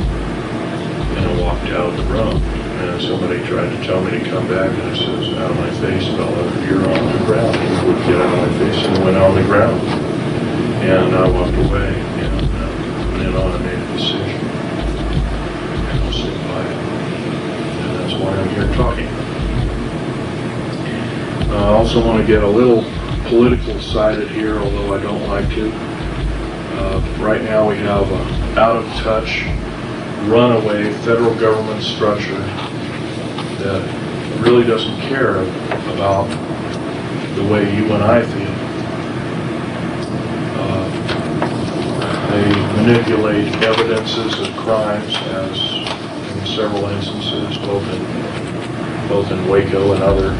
And I walked out of the room. And somebody tried to tell me to come back, and I says, out of my face, fella, you're on the ground. He would get out of my face and went on the ground. And I walked away, and from then on I made a decision. And I'll sit by it. And that's why I'm here talking. I also want to get a little political sided here, although I don't like to. Right now we have an out-of-touch, runaway federal government structure that really doesn't care about the way you and I feel. They manipulate evidences of crimes, as in several instances, both in Waco and other.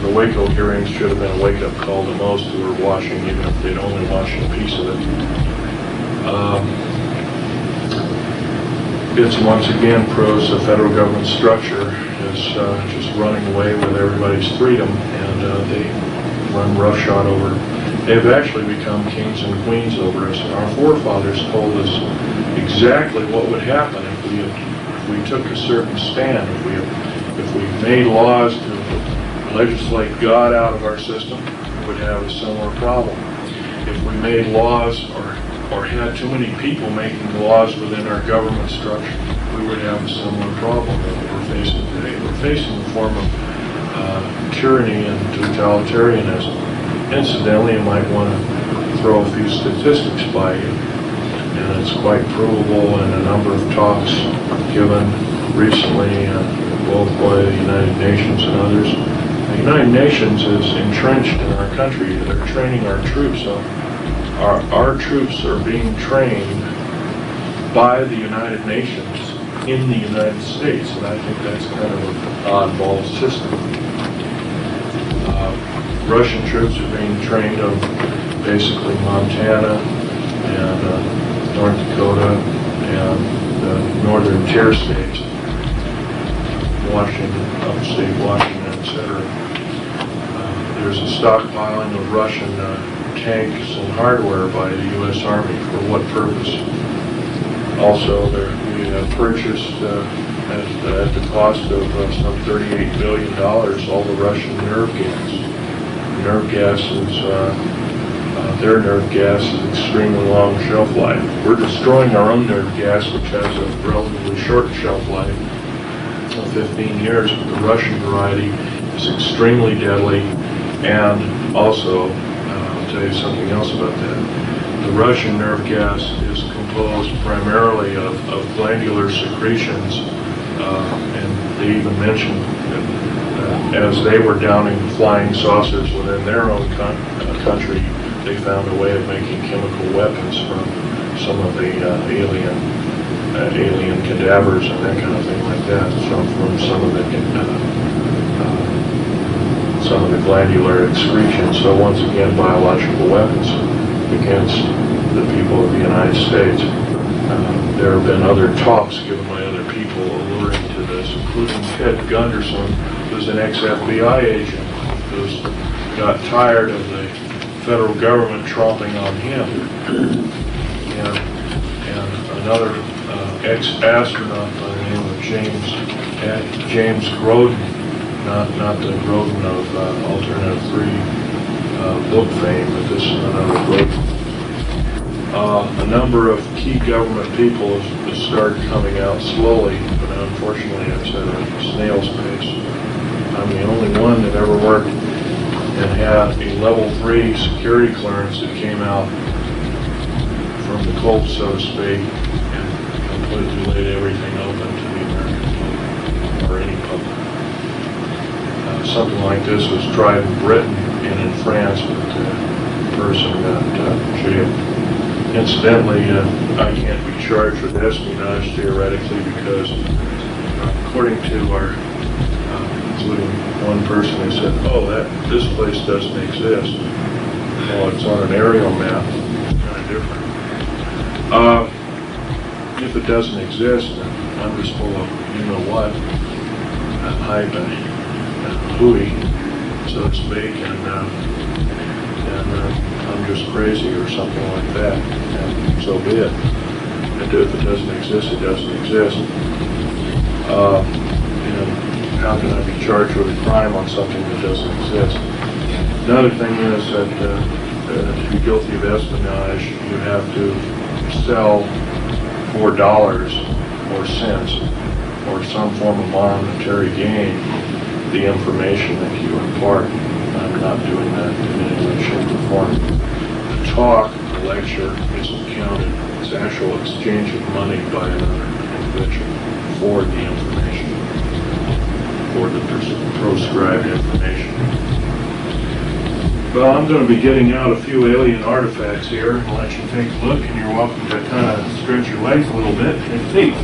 The Waco hearings should have been a wake-up call to most who were watching, even if they'd only watched a piece of it. It's once again proves the federal government structure is just running away with everybody's freedom, and they run roughshod over. They've actually become kings and queens over us. And our forefathers told us exactly what would happen if we took a certain stand. If we made laws to legislate God out of our system, we would have a similar problem. If we made laws or had too many people making laws within our government structure, we would have a similar problem that we're facing today. We're facing a form of tyranny and totalitarianism. Incidentally, you might want to throw a few statistics by you, and it's quite provable in a number of talks given recently, both by the United Nations and others. The United Nations is entrenched in our country. They're training our troops. Our troops are being trained by the United Nations in the United States, and I think that's kind of an oddball system. Russian troops are being trained on basically Montana and North Dakota and the northern tier states, Washington, upstate Washington, etc. There's a stockpiling of Russian tanks and hardware by the U.S. Army. For what purpose? Also, we have purchased at the cost of some $38 billion all the Russian nerve gas. Nerve gas is, their nerve gas is extremely long shelf life. We're destroying our own nerve gas, which has a relatively short shelf life of 15 years, but the Russian variety is extremely deadly, and also, I'll tell you something else about that. The Russian nerve gas is composed primarily of glandular secretions, and they even mentioned that as they were downing flying saucers within their own country, they found a way of making chemical weapons from some of the alien cadavers and that kind of thing like that. So from some of the glandular excretions. So once again, biological weapons against the people of the United States. There have been other talks given by other people alluring to this, including Ted Gunderson, who's an ex-FBI agent who's got tired of the federal government tromping on him, and another ex-astronaut by the name of James Groden, not the Groden of Alternative 3 book fame, but this is another Groden. A number of key government people have started coming out slowly, but unfortunately it's at a snail's pace. I'm the only one that ever worked and had a level 3 security clearance that came out from the cold, so to speak, and completely laid everything open to the American public, or any public. something like this was tried in Britain and in France, but the person got jailed. Incidentally, I can't be charged with espionage theoretically because, according to our, including one person who said, "Oh, this place doesn't exist." Well, it's on an aerial map, kind of different. If it doesn't exist, I'm just full of you know what, hype and hooey, so to speak, and I'm just crazy or something like that, and so be it. And if it doesn't exist, it doesn't exist. And how can I be charged with a crime on something that doesn't exist? Another thing is that to be guilty of espionage, you have to sell for dollars or cents or some form of monetary gain the information that you impart. I'm not doing that in any way, shape, or form. The talk, the lecture, isn't counted. It's actual exchange of money by another individual for the information, for the proscribed information. Well, I'm going to be getting out a few alien artifacts here and let you take a look, and you're welcome to kind of stretch your legs a little bit and see.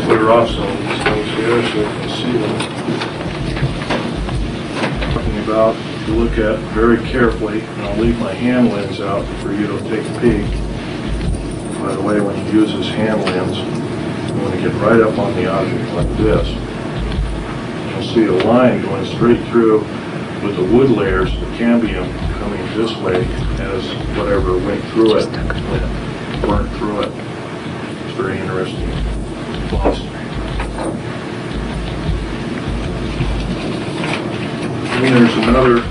Clear off some of these things here so you can see them. Talking about, if you look at very carefully, and I'll leave my hand lens out for you to take a peek. By the way, when you use this hand lens, you want to get right up on the object like this. You'll see a line going straight through with the wood layers, the cambium coming this way as whatever went through it, burnt through it. It's very interesting. Awesome. And there's another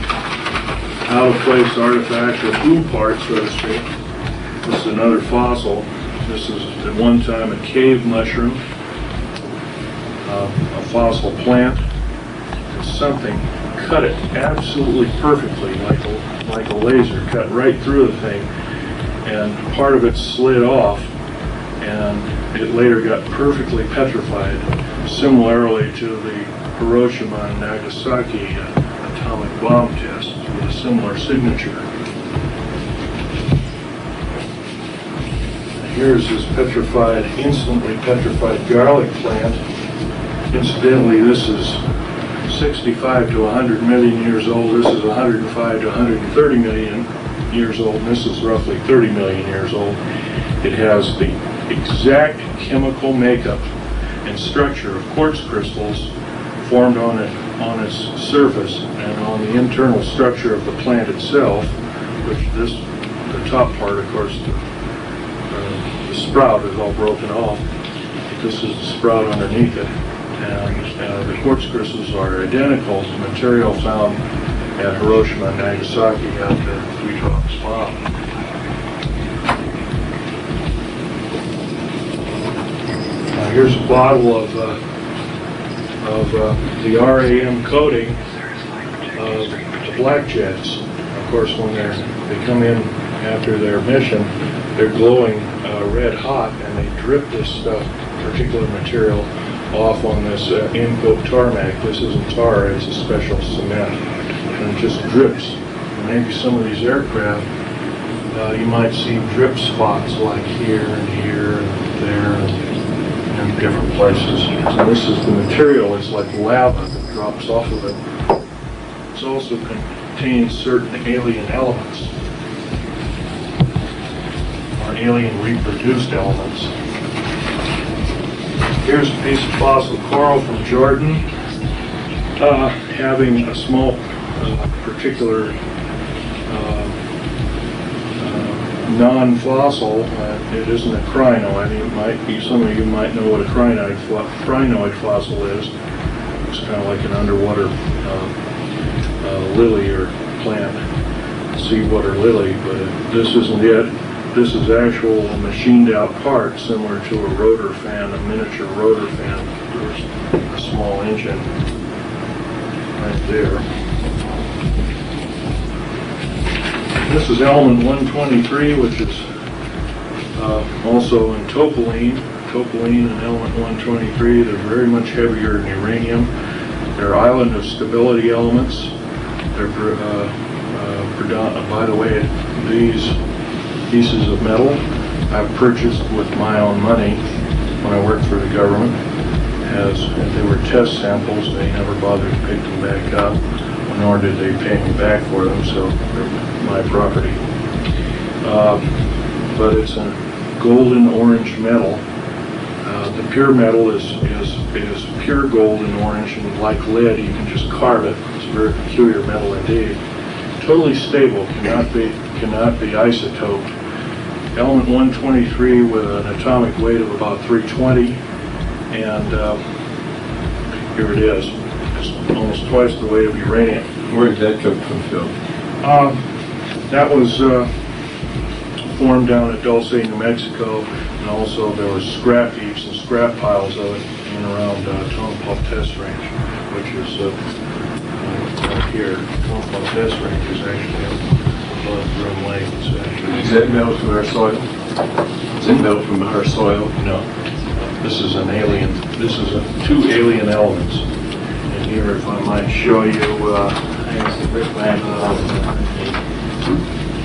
out-of-place artifact, or blue part, so to speak. This is another fossil. This is at one time a cave mushroom, a fossil plant. Something cut it absolutely perfectly, like a laser, cut right through the thing, and part of it slid off, and it later got perfectly petrified, similarly to the Hiroshima and Nagasaki atomic bomb test with a similar signature. Here's this petrified, instantly petrified garlic plant. Incidentally, this is 65 to 100 million years old. This is 105 to 130 million years old. And this is roughly 30 million years old. It has the exact chemical makeup and structure of quartz crystals formed on its surface and on the internal structure of the plant itself, which the top part, of course, the sprout is all broken off. This is the sprout underneath it. And the quartz crystals are identical to material found at Hiroshima and Nagasaki at the Three Tropics bomb. Here's a bottle of the RAM coating of the black jets. Of course, when they come in after their mission, they're glowing red hot, and they drip this particular material off on this in-coat tarmac. This isn't tar, it's a special cement, and it just drips. And maybe some of these aircraft, you might see drip spots like here and here and there and different places. So this is the material, it's like lava that drops off of it. It also contains certain alien elements, or alien reproduced elements. Here's a piece of fossil coral from Jordan, having a small particular non-fossil. It isn't a crinoid. Some of you might know what a crinoid fossil is. It's kind of like an underwater lily or plant, seawater lily, but this isn't it. This is actual machined out part similar to a rotor fan, a miniature rotor fan. There's a small engine right there. This is element 123, which is also in topoline. topoline and element 123. They're very much heavier than uranium. They're island of stability elements. They're, by the way, these pieces of metal I've purchased with my own money when I worked for the government. As they were test samples, they never bothered to pick them back up, nor did they pay me back for them, so they're my property. But it's a golden orange metal. The pure metal is pure golden orange, and like lead, you can just carve it. It's a very peculiar metal indeed. Totally stable, cannot be isotoped. Element 123 with an atomic weight of about 320, and here it is. It's almost twice the weight of uranium. Where did that come from, Phil? That was formed down at Dulce, New Mexico, and also there were scrap heaps and scrap piles of it in around Tonopah Test Range, which is right here. Tonopah Test Range is actually above Groom Lake. It's actually, Is that metal from our soil? Is that metal from our soil? no, this is an alien. This is two alien elements. And here, if I might show you, Highest the brick labs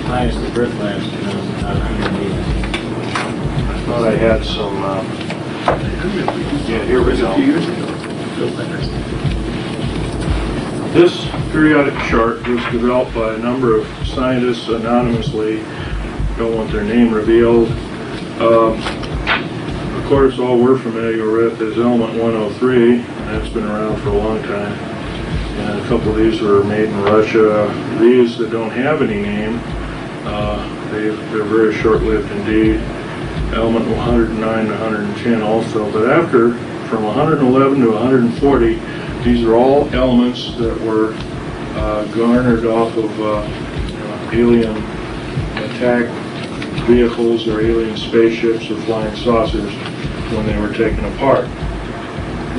highest the brick labs can about 180. I thought I had some. Yeah, here we go. A few years ago. This periodic chart was developed by a number of scientists anonymously, don't want their name revealed. Of course, all we're familiar with is element 103, and that's been around for a long time. And a couple of these were made in Russia. These that don't have any name, they're very short-lived indeed. Element 109 to 110 also, but after, from 111 to 140, these are all elements that were garnered off of alien attack vehicles or alien spaceships or flying saucers when they were taken apart.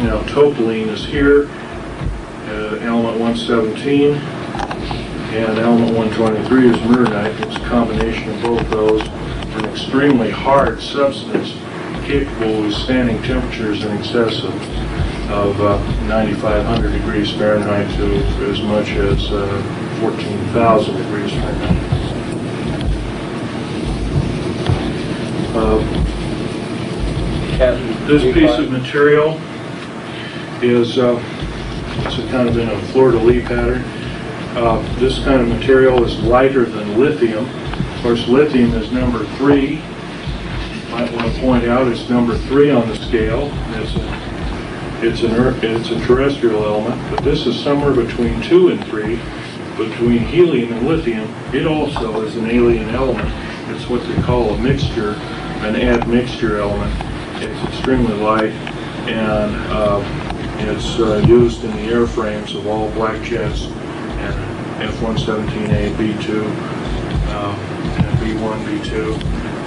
Now, topoline is here, element 117, and element 123 is murnite. It's a combination of both those. An extremely hard substance capable of withstanding temperatures in excess of 9,500 degrees Fahrenheit to as much as 14,000 degrees Fahrenheit. This piece of material is it's kind of in a fleur-de-lis pattern. This kind of material is lighter than lithium. Of course, lithium is number 3. Might want to point out it's number 3 on the scale. It's a terrestrial element, but this is somewhere between 2 and 3, between helium and lithium. It also is an alien element. It's what they call a mixture, an admixture element. It's extremely light, and it's used in the airframes of all black jets and F-117A, B-2, and B-1, B-2,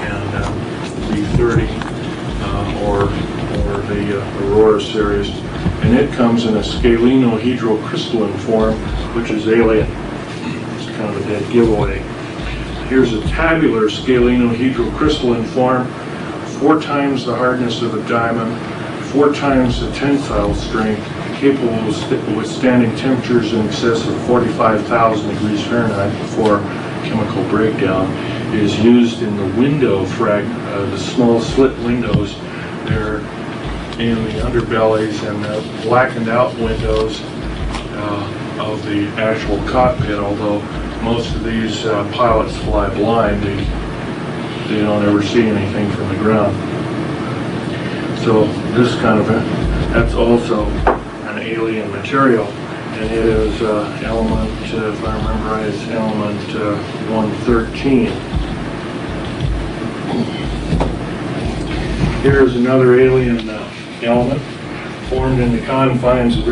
and B-30, or the Aurora series. And it comes in a scalenohedrocrystalline form, which is alien. It's kind of a dead giveaway. Here's a tabular scalenohedrocrystalline form, 4 times the hardness of a diamond, 4 times the tensile strength, capable of withstanding temperatures in excess of 45,000 degrees Fahrenheit before chemical breakdown. It is used in the window the small slit windows. They're in the underbellies and the blackened out windows of the actual cockpit, although most of these pilots fly blind. They don't ever see anything from the ground. So this kind of that's also an alien material, and it is element, if I remember right, it's element 113. Here is another alien element formed in the confines of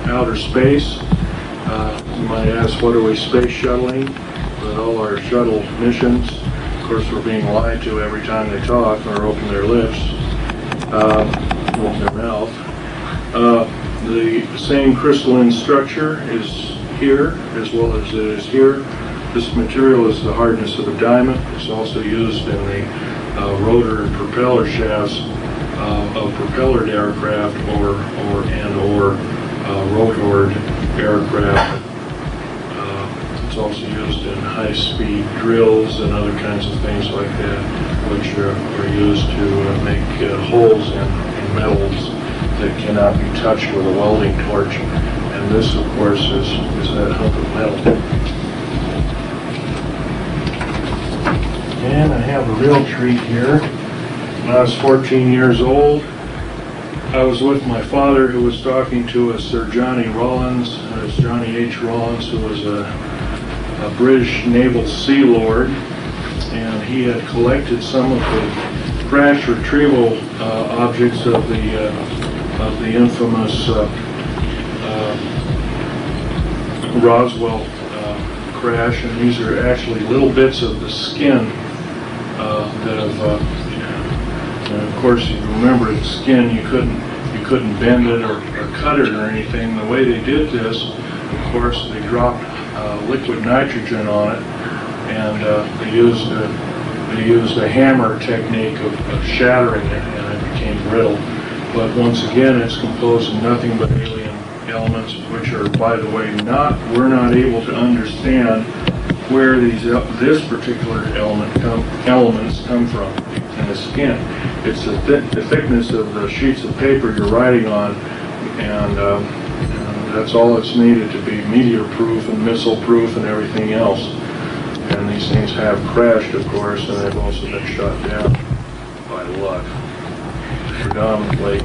outer space. You might ask, what are we space shuttling? With all our shuttle missions, of course, we're being lied to every time they talk or open their lips, open their mouth. The same crystalline structure is here as well as it is here. This material is the hardness of a diamond. It's also used in the rotor and propeller shafts of propellered aircraft or rotored aircraft. It's also used in high-speed drills and other kinds of things like that, which are used to make holes in metals that cannot be touched with a welding torch. And this, of course, is that hunk of metal. And I have a real treat here. When I was 14 years old, I was with my father, who was talking to a Sir Johnny Rawlins. It's Johnny H. Rawlins, who was a British naval sea lord, and he had collected some of the crash retrieval objects of the infamous Roswell crash, and these are actually little bits of the skin that have. And of course, you remember the skin, you couldn't bend it or cut it or anything. The way they did this, of course, they dropped liquid nitrogen on it, and they used a hammer technique of shattering it, and it became brittle. But once again, it's composed of nothing but alien elements, which are, by the way, we're not able to understand where this particular elements come from in the skin. It's the thickness of the sheets of paper you're writing on, and that's all that's needed to be meteor-proof and missile-proof and everything else. And these things have crashed, of course, and they've also been shot down by luck, predominantly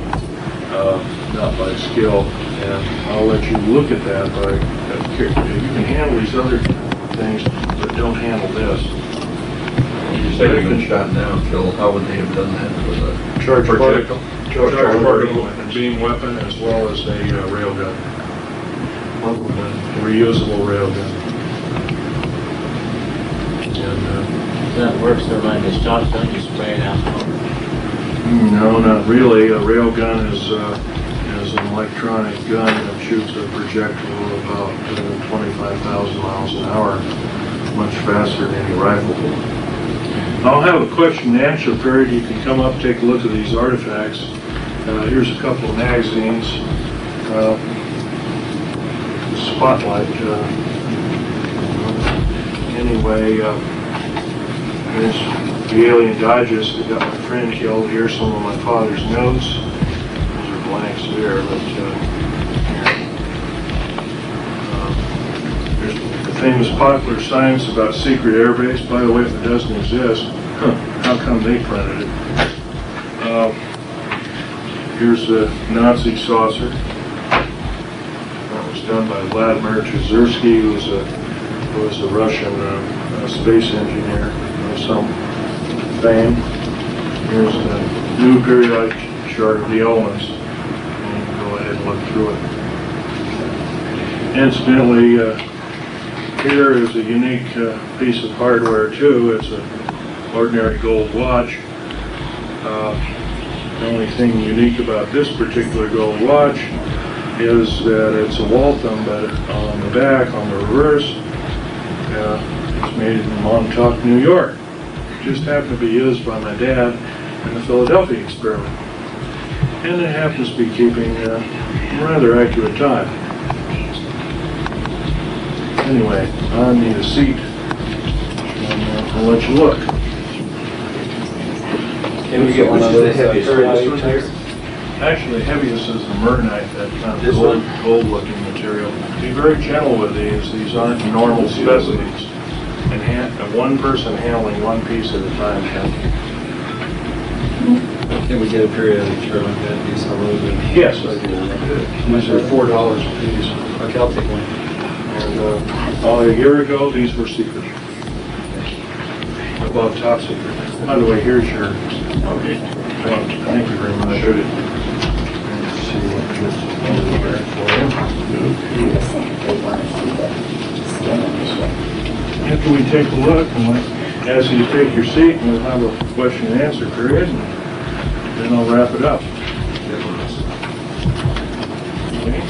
not by skill. And I'll let you look at that. You can handle these other things, but don't handle this. You say they've been shot down, Phil. How would they have done that with a charge projectile? Charge particle and beam weapon, as well as a railgun. Reusable railgun. And That works, so like the shotgun, you spray it out. no, not really. A railgun is an electronic gun that shoots a projectile about 25,000 miles an hour, much faster than any rifle. I'll have a question and answer period. You can come up, take a look at these artifacts. Here's a couple of magazines. Spotlight. Anyway, there's the Alien Digest that got my friend killed. Here's some of my father's notes. Those are blanks there, but there's the famous popular science about secret airbase. By the way, if it doesn't exist, how come they printed it? Here's the Nazi saucer. That was done by Vladimir Cherzerski, who was a Russian space engineer of some fame. Here's the new periodic chart of the elements. And you can go ahead and look through it. Incidentally, here is a unique piece of hardware too. It's an ordinary gold watch. The only thing unique about this particular gold watch is that it's a Waltham, but on the back, on the reverse, it's made in Montauk, New York. It just happened to be used by my dad in the Philadelphia experiment. And it happens to be keeping a rather accurate time. Anyway, I need a seat. And I'll let you look. Can we get one of those tires? Actually, the heaviest is the Mernite, that kind of gold-looking material. Be very gentle with these. These aren't normal specimens. And one person handling one piece at a time. Can we get a periodic chart like that? These are really good. Yes, I do. These are $4 a piece. Okay, I'll take one. And a year ago, these were secret. Above top secret. By the way, here's your. Okay. Thank you very much. Let's see what this is here for you. After we take a look, and ask you to take your seat, and we'll have a question and answer period, and then I'll wrap it up. Okay.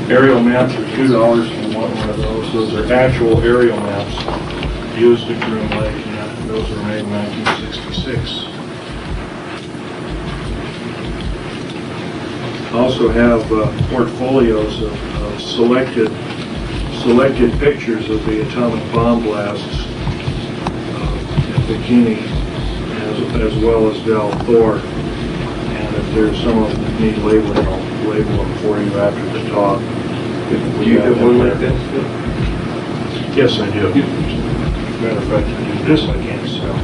The aerial maps are $2 if you want one of those. Those are actual aerial maps. used at Groom Lake, and those were made in 1966. Also have portfolios of selected pictures of the atomic bomb blasts in Bikini, as well as Del Thor. And if there's some of them that need labeling, I'll label them for you after the talk. Do you have one like that? Yes, I do. Matter of fact, I do this I can't sell.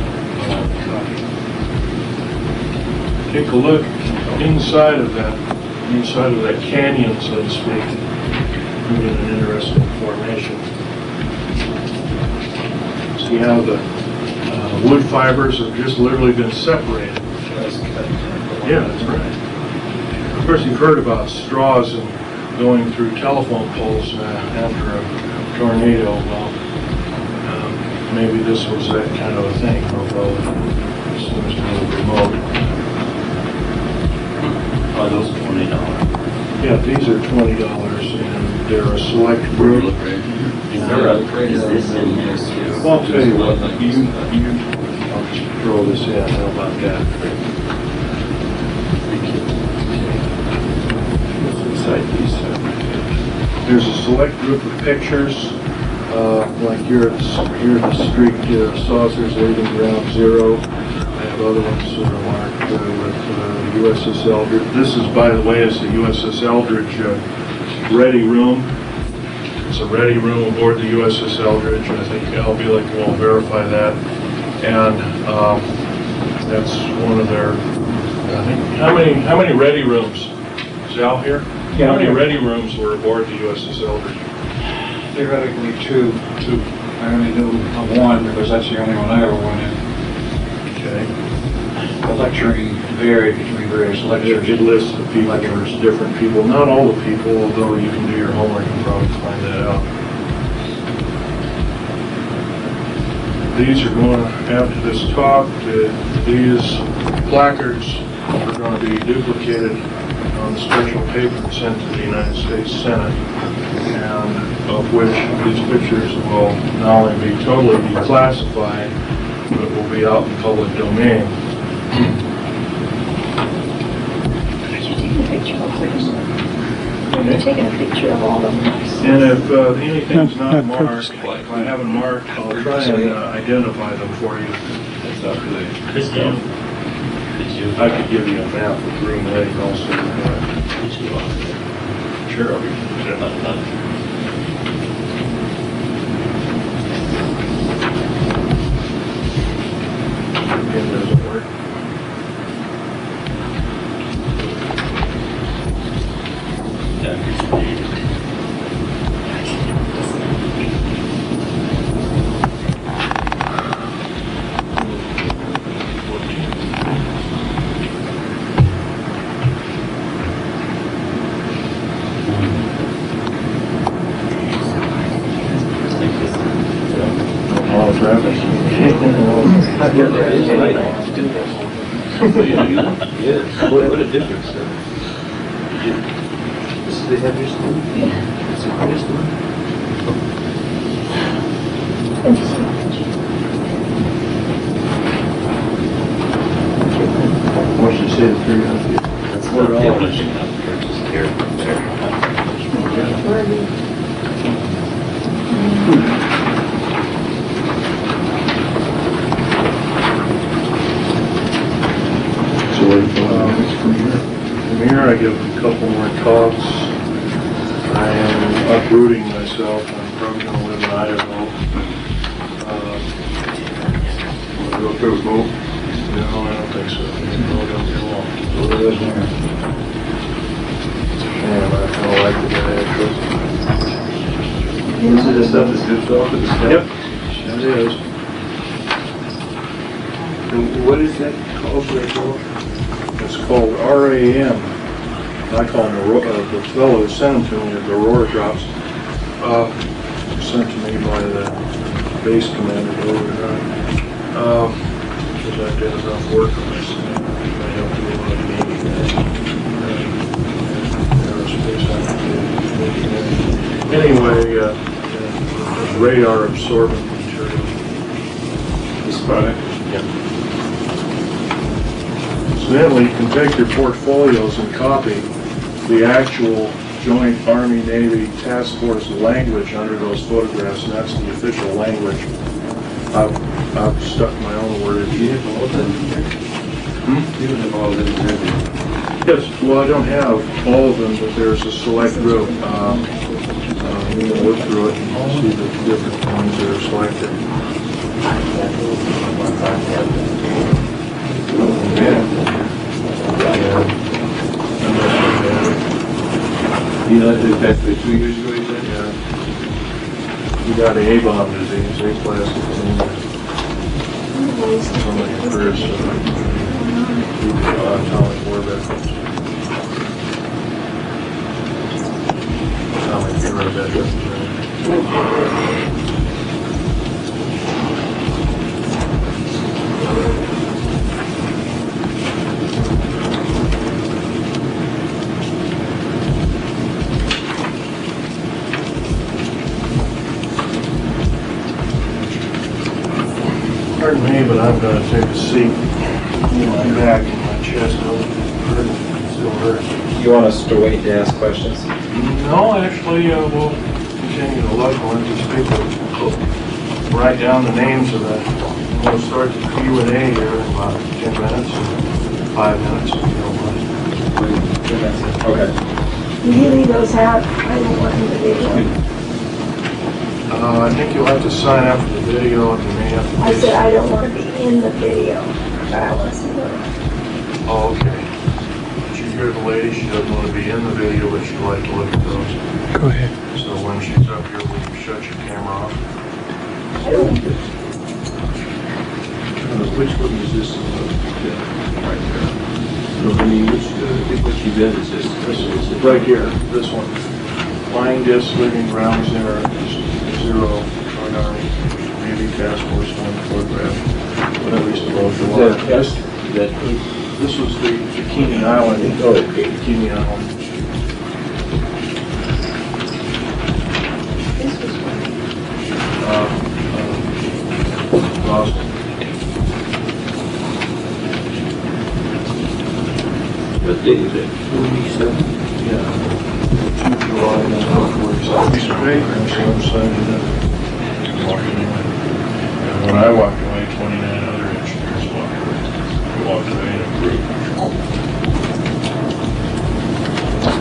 Take a look inside of that canyon, so to speak. You get an interesting formation. See how the wood fibers have just literally been separated. Yeah, that's right. Of course, you've heard about straws and going through telephone poles after a tornado. Well, maybe this was that kind of a thing, although it seems to be remote. Are those $20? Yeah, these are $20, and they're a select group. Is this in this? Well, I'll tell you what, I'll just throw this in. How about that? What's inside these? There's a select group of pictures, like here at the street saucers leaving ground zero. I have other ones that are marked with USS Eldridge. This is, by the way, is the USS Eldridge ready room. It's a ready room aboard the USS Eldridge. I think Al Bielek will verify that. And that's one of their, I think, how many ready rooms? Is Al here? Yeah, how many I'm here. ready rooms were aboard the USS Eldridge? Theoretically, two. I only knew of one because that's the only one I ever went in. Okay. The lecturing varied between various lectures. It lists the people, there's different people, not all the people, although you can do your homework and probably find that out. These are going, after this talk, these placards are going to be duplicated on special paper and sent to the United States Senate, and of which these pictures will not only be totally declassified, but will be out in public domain. I'm taking a picture of all of them. And if anything's not marked, if I haven't marked, I'll try and identify them for you. That's not good. Christine, did you? I could give you a map of Groom Lake also. Did you? Sure, I'll be. It doesn't work. Yes. What a difference. This is the heaviest one? Yeah. It's the hardest one? What should you say, the 300 feet? That's not the only thing out there, just here and there. Where are you? From here I give a couple more talks. I am uprooting myself. I'm probably going to live in Idaho. Want to go through a boat? No, I don't think so. No, don't get along. So there is one. Man, I kind of like the guy actually. This is the stuff that's good for the stuff? Yep, it is. And what is that called? It's called RAM. I call them the fellow who sent them to me, the Aurora drops. Sent to me by the base commander over there. Because I did enough work on this. I helped do a lot of Navy aerospace applications. Anyway, radar absorbent material. about it. Incidentally, you can take your portfolios and copy the actual Joint Army-Navy Task Force language under those photographs, and that's the official language. I've stuck my own wordage. Yes, well, I don't have all of them, but there's a select group. You can look through it and see the different ones that are selected. You know, that's the 2 years ago, you said? Yeah. You got A-bomb disease, A-class disease. Some of your first atomic war veterans. Atomic era veterans. Pardon me, but I'm going to take a seat. My back and my chest still hurts. You want us to wait to ask questions? No, actually, we'll continue to look. We'll just people write down the names of the. We'll start the Q&A here in about 10 minutes, 5 minutes, if you don't mind. Okay. Will you leave those out? I don't want them to video. I think you'll have to sign up for the video, and you may have to. I said I don't want to be in the video, but I want to see them. Oh, okay. Did you hear the lady? She doesn't want to be in the video, but she'd like to look at those. Go ahead. So when she's up here, will you shut your camera off? I don't. Which one is this? Right there. No, I mean, which event is this? Right here, this one. Flying disc, living ground zero, Joint Army, Navy Task Force 1 photograph, whatever he's supposed to want. This was the Bikini Island. Oh, Bikini Island. This was Boston. What date is it? 47? Yeah. July 1947. Piece of paper, and so I'm signing it. Walking away. And when I walked away, 29 other engineers walked away. We walked away in a group.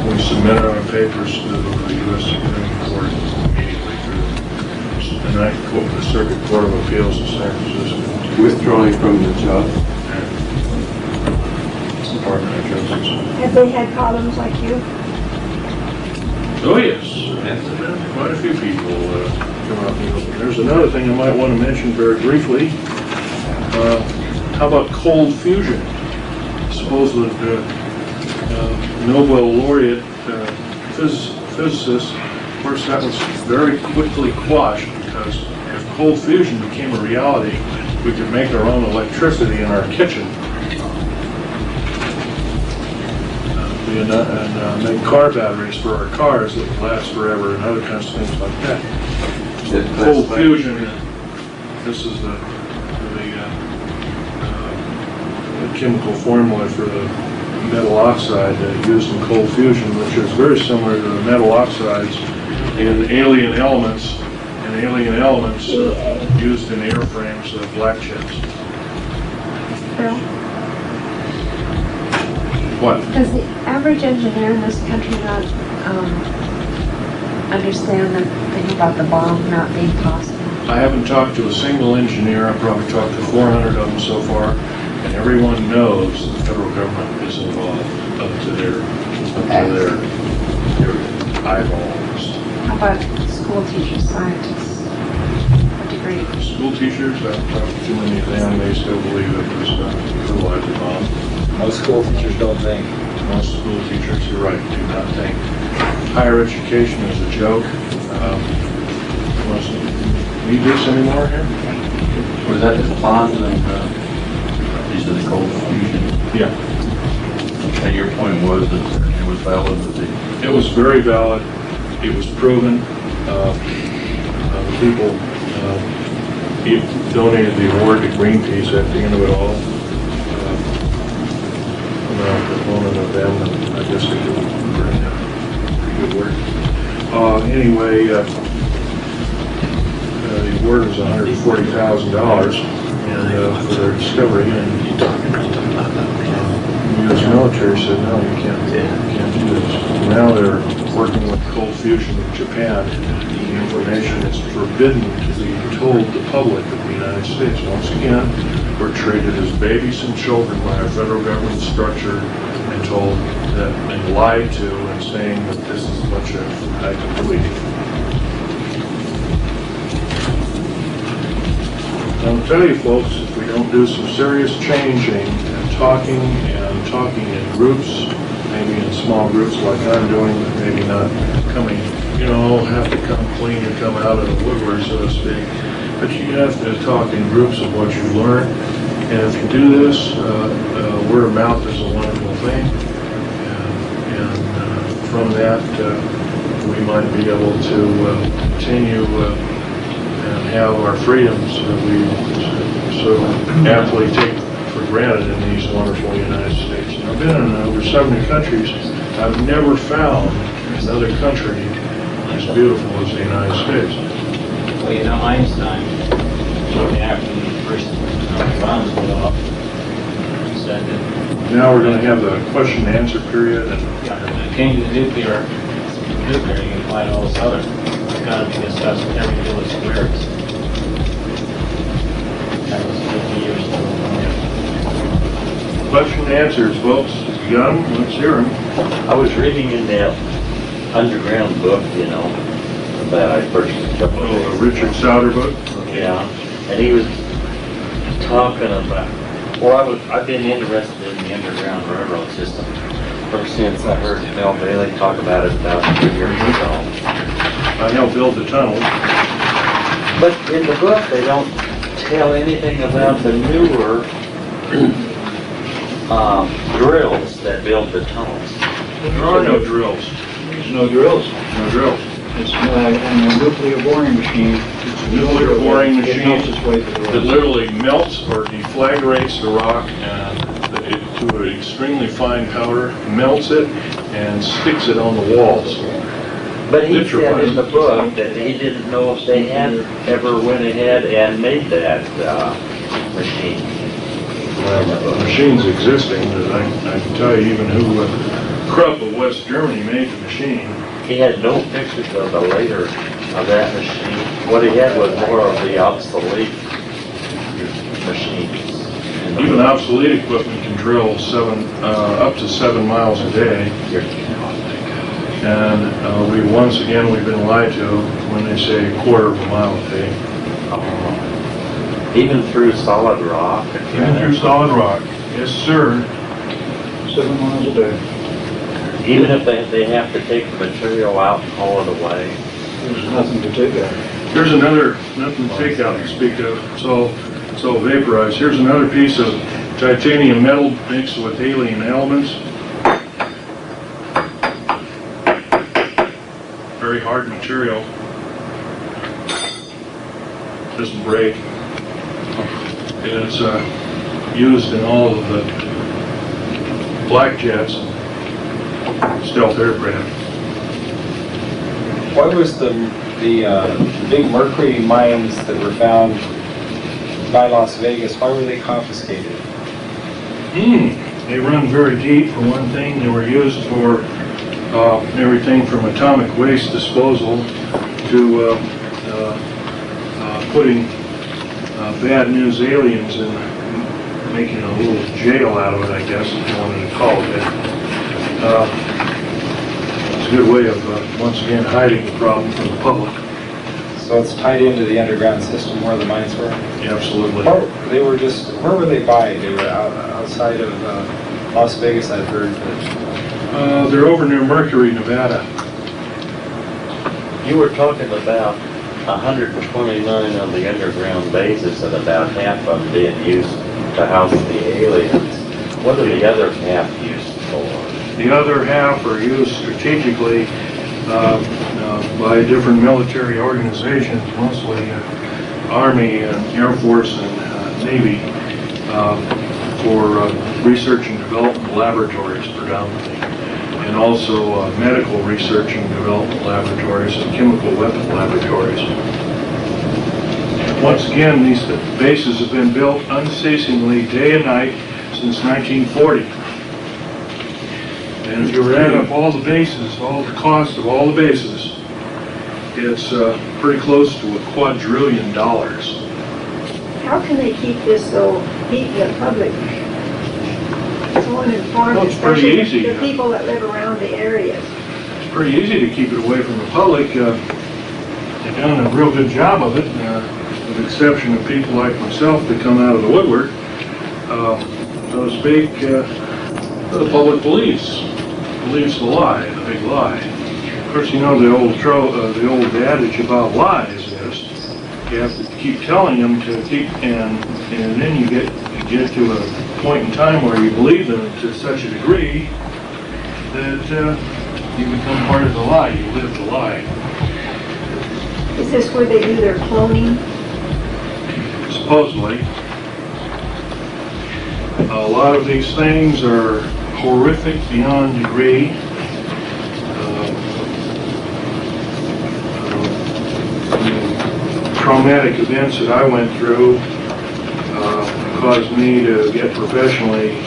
We submitted our papers to the U.S. Supreme Court immediately through the Circuit Court of Appeals in San Francisco. Withdrawing from the job. Department of Justice. Have they had problems like you? Oh, yes. Quite a few people come out in the open. There's another thing I might want to mention very briefly. How about cold fusion? Suppose that Nobel laureate physicist, of course, that was very quickly quashed because if cold fusion became a reality, we could make our own electricity in our kitchen. And make car batteries for our cars that would last forever and other kinds of things like that. Cold fusion, this is the chemical formula for the metal oxide used in cold fusion, which is very similar to the metal oxides in alien elements, used in airframes of black chips. Bill, What? does the average engineer in this country not understand the thing about the bomb not being possible? I haven't talked to a single engineer. I've probably talked to 400 of them so far, and everyone knows the federal government is involved up to their eyeballs. How about school teachers, scientists? What degree? School teachers, I've talked to too many of them. They still believe it was a fertilizer bomb. Most school teachers don't think. Most school teachers, you're right, do not think. Higher education is a joke. Need this anymore here? Was that the bond and these are the cold fusion? Yeah. And your point was that it was valid that It was very valid. It was proven. The people he donated the award to Greenpeace at the end of it all. I'm not a proponent of them, and I guess they do pretty good work. Anyway, the award was $140,000 and for their discovery, and the U.S. military said, no, you can't do this. Now they're working with Cold Fusion of Japan. The information is forbidden to be told the public of the United States. Once again, we're treated as babies and children by our federal government structure and told that and lied to and saying that this is a bunch of hyperbole. I'll tell you folks, if we don't do some serious changing and talking in groups, maybe in small groups like I'm doing, but maybe not coming, have to come clean and come out of the woodwork, so to speak. But you have to talk in groups of what you learn. And if you do this, word of mouth is a wonderful thing. And from that, we might be able to continue and have our freedoms that we so aptly take for granted in these wonderful United States. And I've been in over 70 countries. I've never found another country as beautiful as the United States. Well, Einstein, shortly after the first bombs went off, said that Now we're going to have the question and answer period. And when it came to the nuclear, you can apply to all this other. It's got to be discussed with every village squares. That was 50 years ago. question and answers, folks. You got them? Let's hear them. I was reading in that underground book, that I purchased a couple of days ago. Richard Sauter book. Yeah, and he was talking about, I've been interested in the underground railroad system ever since I heard Mel Bailey talk about it about 3 years ago. I helped build the tunnel. But in the book, they don't tell anything about the newer drills that build the tunnels. There are no drills. There's no drills. No drills. It's a nuclear boring machine. It's a nuclear boring It melts machine its way through the that rock. literally melts or deflagrates the rock and to an extremely fine powder, melts it, and sticks it on the walls. But he said in the book that he didn't know if they had ever went ahead and made that machine. Well, the machine's existing, but I can tell you even who Krupp of West Germany made the machine. He had no pictures of the later of that machine. What he had was more of the obsolete machines. Even obsolete equipment can drill up to 7 miles a day. And we've been lied to when they say a quarter of a mile a day. Even through solid rock. Even through solid rock. Yes, sir. 7 miles a day. Even if they have to take the material out and haul it away. There's nothing to take out. Here's nothing to take out to speak of. It's all vaporized. Here's another piece of titanium metal mixed with alien elements. Very hard material. Doesn't break. It's used in all of the black jets, stealth aircraft. Why was the big mercury mines that were found by Las Vegas, why were they confiscated? They run very deep, for one thing. They were used for everything from atomic waste disposal to putting bad news aliens and making a little jail out of it, I guess, if you wanted to call it that. It's a good way of, once again, hiding the problem from the public. So it's tied into the underground system where the mines were? Yeah, absolutely. Where were they by? They were outside of Las Vegas, I've heard. They're over near Mercury, Nevada. You were talking about 129 of the underground bases and about half of them being used to house the aliens. What are the other half used for? The other half are used strategically by different military organizations, mostly Army and Air Force and Navy for research and development laboratories predominantly, and also medical research and development laboratories and chemical weapon laboratories. Once again, these bases have been built unceasingly day and night since 1940. And if you add up all the bases, all the cost of all the bases, it's pretty close to $2 quadrillion. How can they keep this so, keep the public so uninformed, Well, it's pretty especially easy. the people that live around the areas? It's pretty easy to keep it away from the public. They've done a real good job of it, with the exception of people like myself that come out of the woodwork, so to speak. The public believes the lie, the big lie. Of course, you know the old adage about lies is you have to keep telling them to keep, and then you get to a point in time where you believe them to such a degree that you become part of the lie. You live the lie. Is this where they do their cloning? Supposedly. A lot of these things are horrific beyond degree. Traumatic events that I went through caused me to get professionally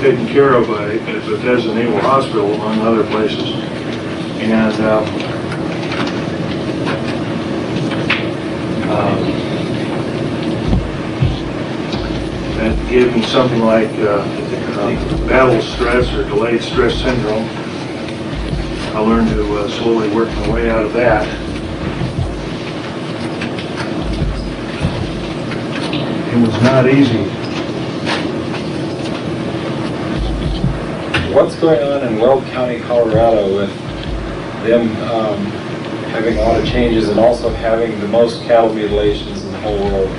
taken care of by Bethesda Naval Hospital, among other places. And that gave me something like battle stress or delayed stress syndrome. I learned to slowly work my way out of that. It was not easy. What's going on in Weld County, Colorado with them having a lot of changes and also having the most cattle mutilations in the whole world?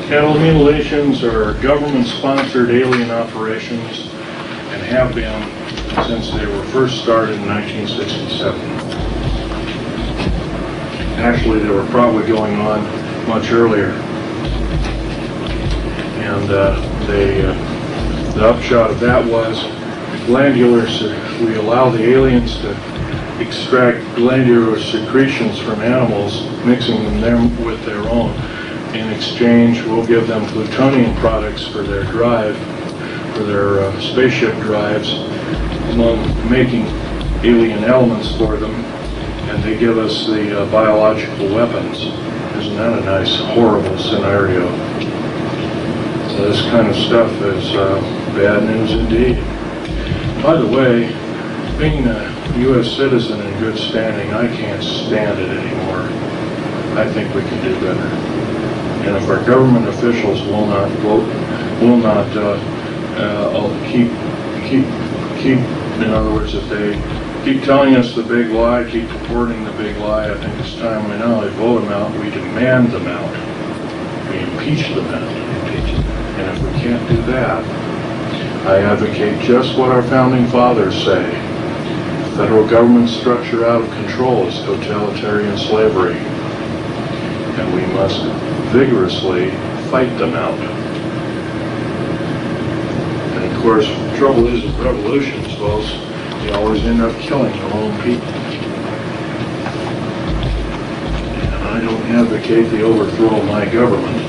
Cattle mutilations are government-sponsored alien operations and have been since they were first started in 1967. Actually, they were probably going on much earlier. And the upshot of that was we allow the aliens to extract glandular secretions from animals, mixing them with their own. In exchange, we'll give them plutonium products for their drive, for their spaceship drives, among making alien elements for them, and they give us the biological weapons. Isn't that a nice, horrible scenario? So this kind of stuff is bad news indeed. By the way, being a U.S. citizen in good standing, I can't stand it anymore. I think we can do better. And if our government officials will not keep, in other words, if they keep telling us the big lie, keep purporting the big lie, I think it's time we not only vote them out, we demand them out. We impeach them out. And if we can't do that, I advocate just what our founding fathers say. Federal government structure out of control is totalitarian slavery. And we must vigorously fight them out. And of course, the trouble is with revolutions, folks, they always end up killing their own people. And I don't advocate the overthrow of my government.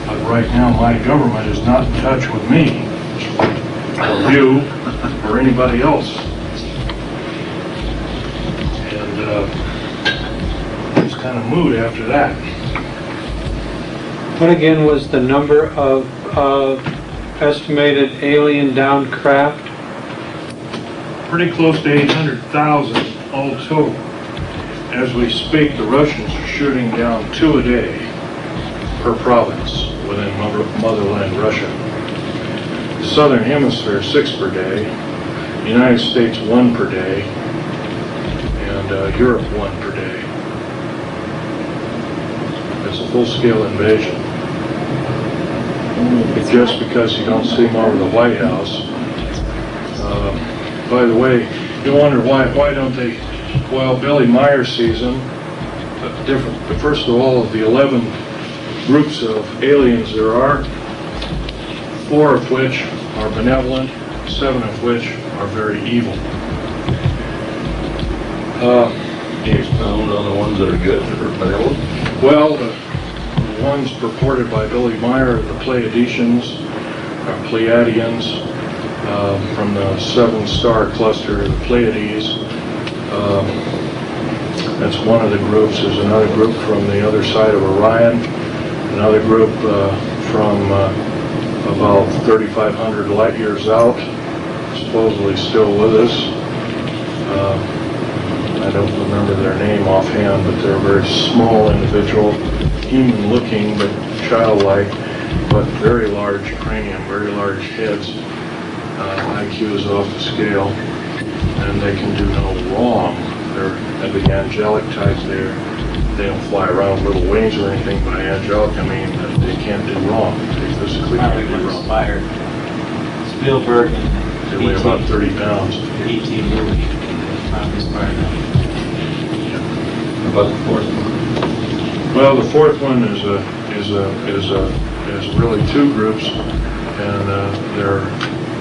But right now, my government is not in touch with me, or you, or anybody else. And it's kind of mood after that. What again was the number of estimated alien downed craft? Pretty close to 800,000 all total. As we speak, the Russians are shooting down 2 a day per province within motherland Russia. The Southern Hemisphere, 6 per day. The United States, 1 per day. And Europe, 1 per day. It's a full-scale invasion. Just because you don't see them over the White House. By the way, you wonder why don't they, well, Billy Meyer sees them, different. But first of all, of the 11 groups of aliens there are, 4 of which are benevolent, 7 of which are very evil. Can you expound on the ones that are good or benevolent? Well, the ones purported by Billy Meyer, the Pleiadians, or Pleiadians, from the 7-star cluster, the Pleiades. That's one of the groups. There's another group from the other side of Orion, another group from about 3,500 light years out, supposedly still with us. I don't remember their name offhand, but they're a very small individual, human-looking but childlike, but very large cranium, very large heads. IQ is off the scale, and they can do no wrong. They're of the angelic type. They don't fly around with little wings or anything. By angelic, I mean that they can't do wrong. They physically can't do wrong. Inspired Spielberg and They weigh about 30 pounds. E.T. movie. Probably inspired them. About the fourth one? Well, the fourth one is really 2 groups, and they're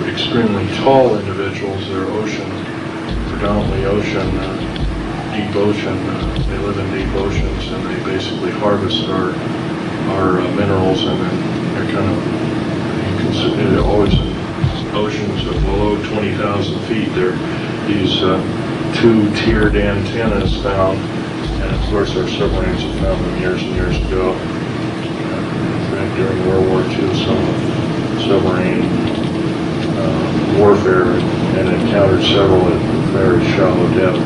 extremely tall individuals. They're predominantly ocean, deep ocean. They live in deep oceans, and they basically harvest our minerals, and then they're kind of, you can see, they're always in oceans of below 20,000 feet. They're these 2-tiered antennas found, and of course our submarines have found them years and years ago. During World War II, some submarine warfare, and encountered several at very shallow depth.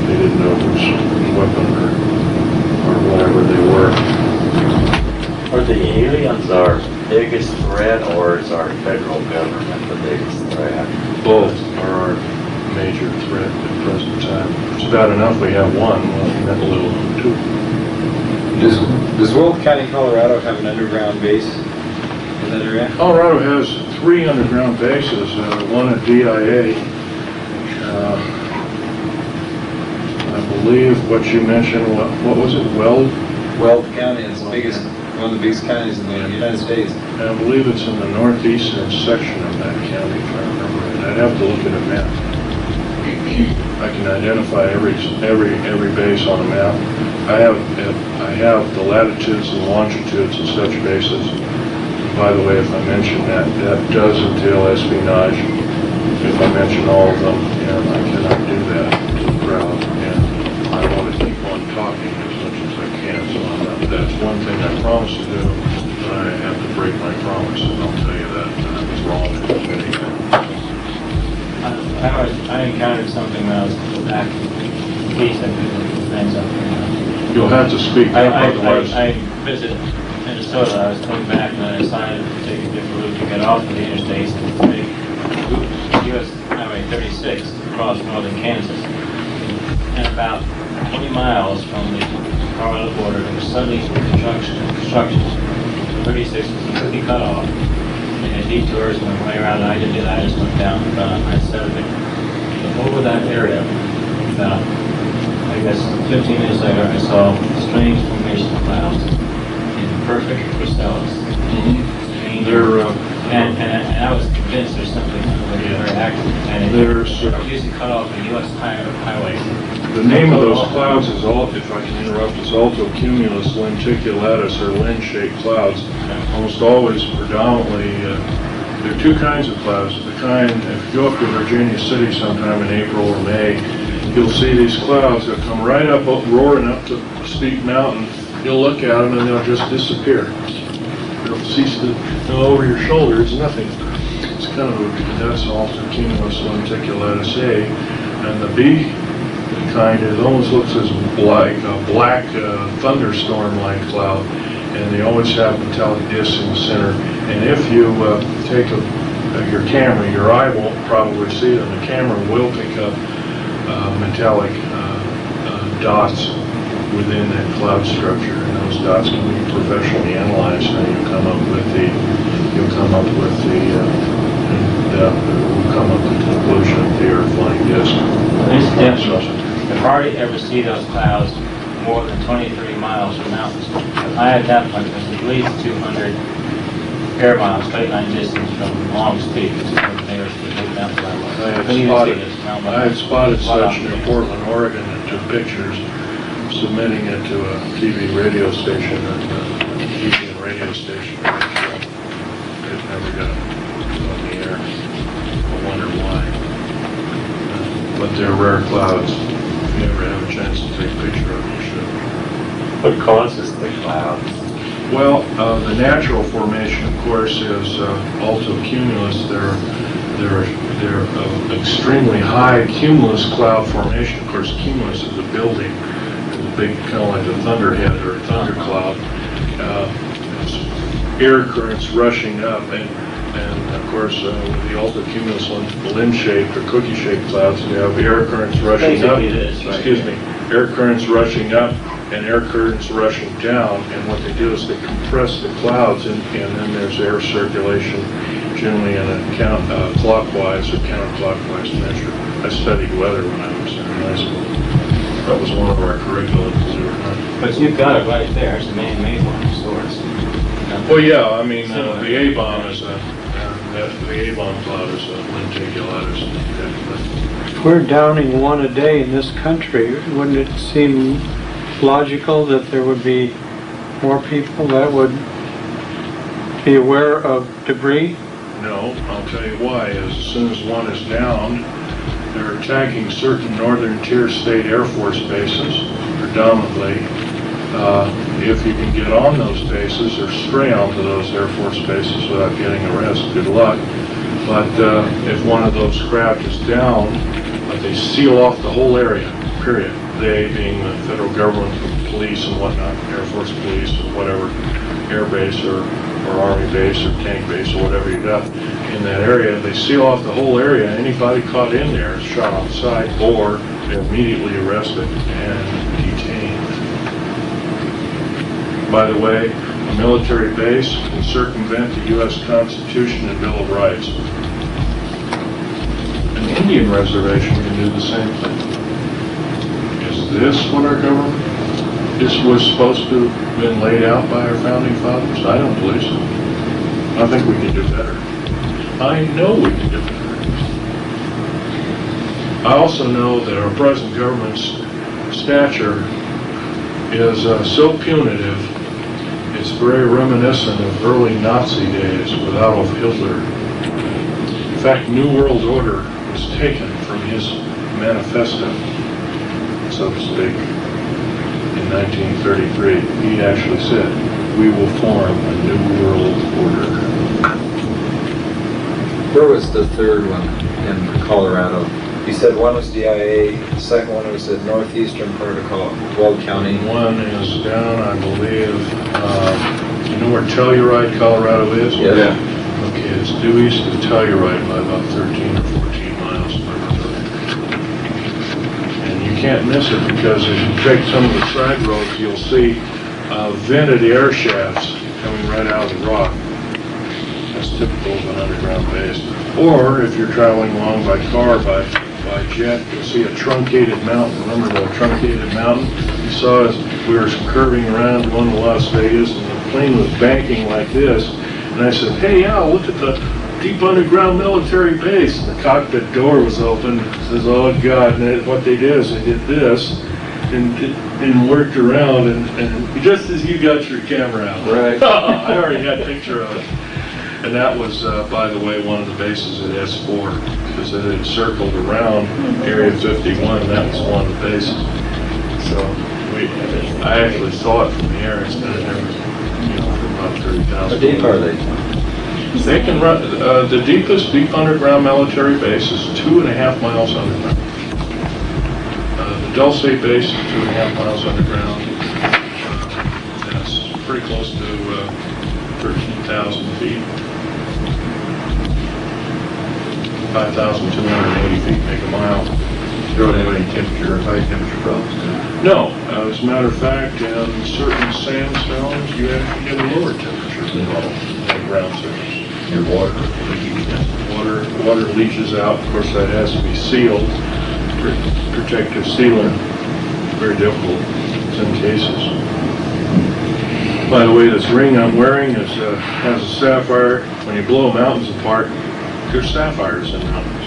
They didn't know whose weapon or whatever they were. Are the aliens our biggest threat, or is our federal government the biggest threat? Both are our major threat at the present time. It's bad enough we have one, well, let alone 2. Does Will County, Colorado have an underground base in that area? Colorado has 3 underground bases, one at DIA. I believe what you mentioned, what was it, Weld? Weld County is the biggest, one of the biggest counties in the United States. I believe it's in the northeastern section of that county, if I remember right. I'd have to look at a map. I can identify every base on a map. I have the latitudes and longitudes of such bases. And by the way, if I mention that does entail espionage. If I mention all of them, and I cannot do that to the crowd, and I want to keep on talking as much as I can. So that's one thing I promised to do, but I have to break my promise, and I'll tell you that I was wrong. I encountered something when I was back east. I couldn't things up here. You'll have to speak up, otherwise. I visited Minnesota. I was coming back and I decided to take a different route to get off of the interstates and take U.S. Highway 36 across northern Kansas. And about 20 miles from the Colorado border, there was suddenly construction. 36 was completely cut off. And the detours went way around. I didn't do that. I just went down and found I set it. Over that area, about, I guess, 15 minutes later, I saw strange formation clouds in perfect crystals. And I was convinced there's something very active. And it usually cut off the U.S. highway. The name of those clouds is, if I can interrupt, is altocumulus lenticulatus, or lens-shaped clouds. Almost always predominantly, there are 2 kinds of clouds. The kind, if you go up to Virginia City sometime in April or May, you'll see these clouds that come right up, roaring up to steep mountain. You'll look at them and they'll just disappear. They'll cease to go over your shoulder. It's nothing. It's kind of that's altocumulus lenticulatus A, and the B kind, it almost looks as like a black thunderstorm-like cloud, and they always have metallic discs in the center. And if you take your camera, your eye won't probably see them. The camera will pick up metallic dots within that cloud structure, and those dots can be professionally analyzed, and you'll come up with the conclusion of the Earth flying disk. hardly ever see those clouds more than 23 miles from mountains. The high at that point was at least 200 air miles, straight line distance from Long's Peak, which is the nearest big mountain I was. I had spotted such near Portland, Oregon, and took pictures, submitting it to a TV radio station and TV and radio station. It never got on the air. I wonder why. But they're rare clouds. If you ever have a chance to take a picture of them, you should. What causes the clouds? Well, the natural formation, of course, is altocumulus. They're extremely high cumulus cloud formation. Of course, cumulus is a building. It's a big, kind of like a thunderhead or a thundercloud. It's air currents rushing up, and of course, with the altocumulus limb-shaped or cookie-shaped clouds, you have air currents rushing up. Air currents rushing up and air currents rushing down, and what they do is they compress the clouds, and then there's air circulation, generally in a clockwise or counterclockwise measure. I studied weather when I was in high school. That was one of our curriculums. But you've got it right there. It's a man-made one of sorts. Well, yeah, I mean, the A-bomb is the A-bomb cloud is a lenticulatus. If we're downing one a day in this country, wouldn't it seem logical that there would be more people that would be aware of debris? No, I'll tell you why. As soon as one is downed, they're attacking certain northern tier state Air Force bases, predominantly. If you can get on those bases or stray onto those Air Force bases without getting arrested, good luck. But if one of those craft is down, they seal off the whole area, period. They being the federal government, police and whatnot, Air Force police or whatever, air base or army base or tank base or whatever you got in that area, they seal off the whole area. Anybody caught in there is shot on sight or immediately arrested and detained. By the way, a military base can circumvent the U.S. Constitution and Bill of Rights. An Indian reservation can do the same thing. Is this what our government was supposed to have been laid out by our founding fathers? I don't believe so. I think we can do better. I know we can do better. I also know that our present government's stature is so punitive, it's very reminiscent of early Nazi days with Adolf Hitler. In fact, New World Order was taken from his manifesto, so to speak, in 1933. He actually said, "We will form a new world order." Where was the third one in Colorado? You said one was DIA, the second one was the northeastern part of Weld County. One is down, I believe, you know where Telluride, Colorado is? Yeah. Okay, it's due east of Telluride by about 13 or 14 miles. And you can't miss it because as you take some of the side roads, you'll see vented air shafts coming right out of the rock. That's typical of an underground base. Or if you're traveling along by car, by jet, you'll see a truncated mountain. Remember the truncated mountain? You saw as we were curving around going to Las Vegas, and the plane was banking like this. And I said, "Hey, Al, look at the deep underground military base." And the cockpit door was open. It says, "Oh, God." And what they did is they did this and worked around, and just as you got your camera out. Right. I already had a picture of it. And that was, by the way, one of the bases at S4, because it had circled around Area 51. That was one of the bases. So I actually saw it from the air. It's been there, for about 30,000. How deep are they? They can run. The deepest deep underground military base is 2.5 miles underground. The Dulce base is 2.5 miles underground. That's pretty close to 13,000 feet. 5,280 feet make a mile. You don't have any temperature or high temperature problems? No, as a matter of fact, in certain sandstones, you actually get a lower temperature than the ground surface. Your water? Water leaches out. Of course, that has to be sealed, protective sealant. very difficult in some cases. By the way, this ring I'm wearing has a sapphire. When you blow mountains apart, there's sapphires in mountains.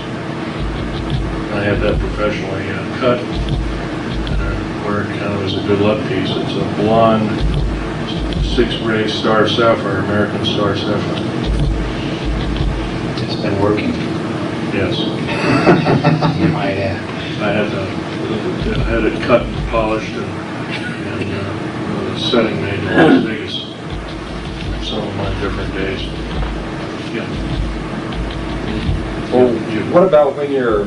I had that professionally cut, and I wear it kind of as a good luck piece. It's a blonde 6-ray star sapphire, American star sapphire. It's been working. Yes. You might have. I had it cut and polished and the setting made in Las Vegas. Some of my different days. Yeah. Well, what about when you're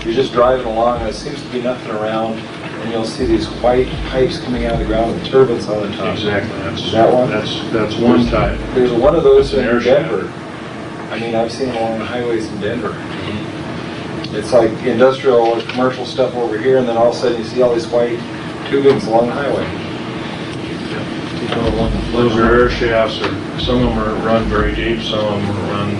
just driving along and there seems to be nothing around and you'll see these white pipes coming out of the ground with turbines on the top? Exactly. Is that one? That's one type. There's one of those It's an in air shaft. Denver. I mean, I've seen them along the highways in Denver. It's like industrial or commercial stuff over here, and then all of a sudden you see all these white tubings along the highway. Those are air shafts. Some of them are run very deep. Some of them are run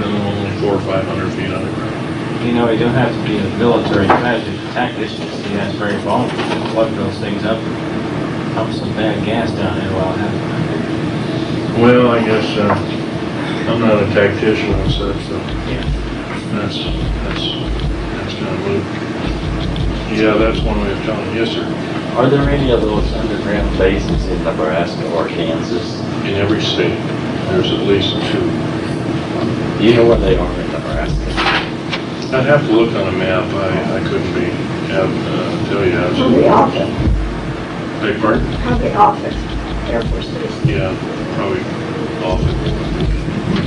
only 400 or 500 feet underground. You know, you don't have to be a military tactician. That's very vulnerable. You plug those things up and pump some bad gas down there while it happens. Well, I guess I'm not a tactician and such, so that's kind of move. Yeah, that's one way of telling you. Yes, sir. Are there any of those underground bases in Nebraska or Kansas? In every state, there's at least 2. Do you know where they are in Nebraska? I'd have to look on a map. I couldn't tell you. Probably office, Beg pardon? probably office, Air Force Base. Yeah, probably often.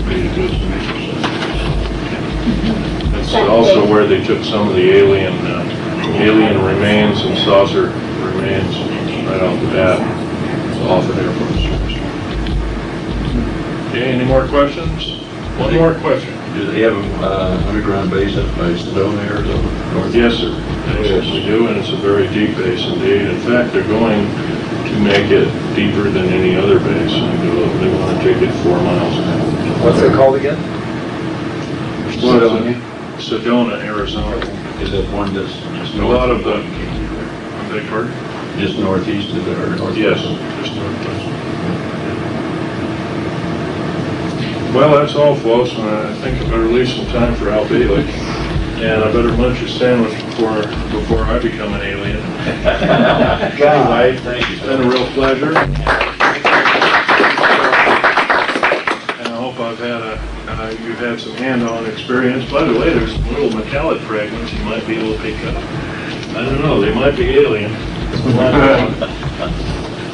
Be a good solution. That's also where they took some of the alien remains and saucer remains right off the bat, off at Air Force Base. Okay, any more questions? One more question. Do they have an underground base up by Sedona, Arizona? North? Yes, sir. Yes, we do, and it's a very deep base indeed. In fact, they're going to make it deeper than any other base. They want to take it 4 miles now. What's it called again? Sedona, Arizona. Is it one that's just A north? lot of the, beg pardon? Just northeast of there? Yes, just northwest. Well, that's all, folks, and I think I better leave some time for Al Bailey. And I better munch a sandwich before I become an alien. Anyway, Thank you. it's been a real pleasure. And I hope you've had some hand-on experience. By the way, there's little metallic fragments you might be able to pick up. I don't know, they might be alien.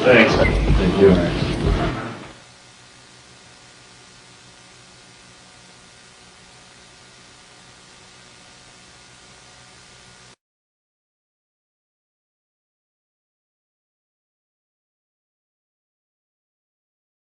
Thanks. Thank you.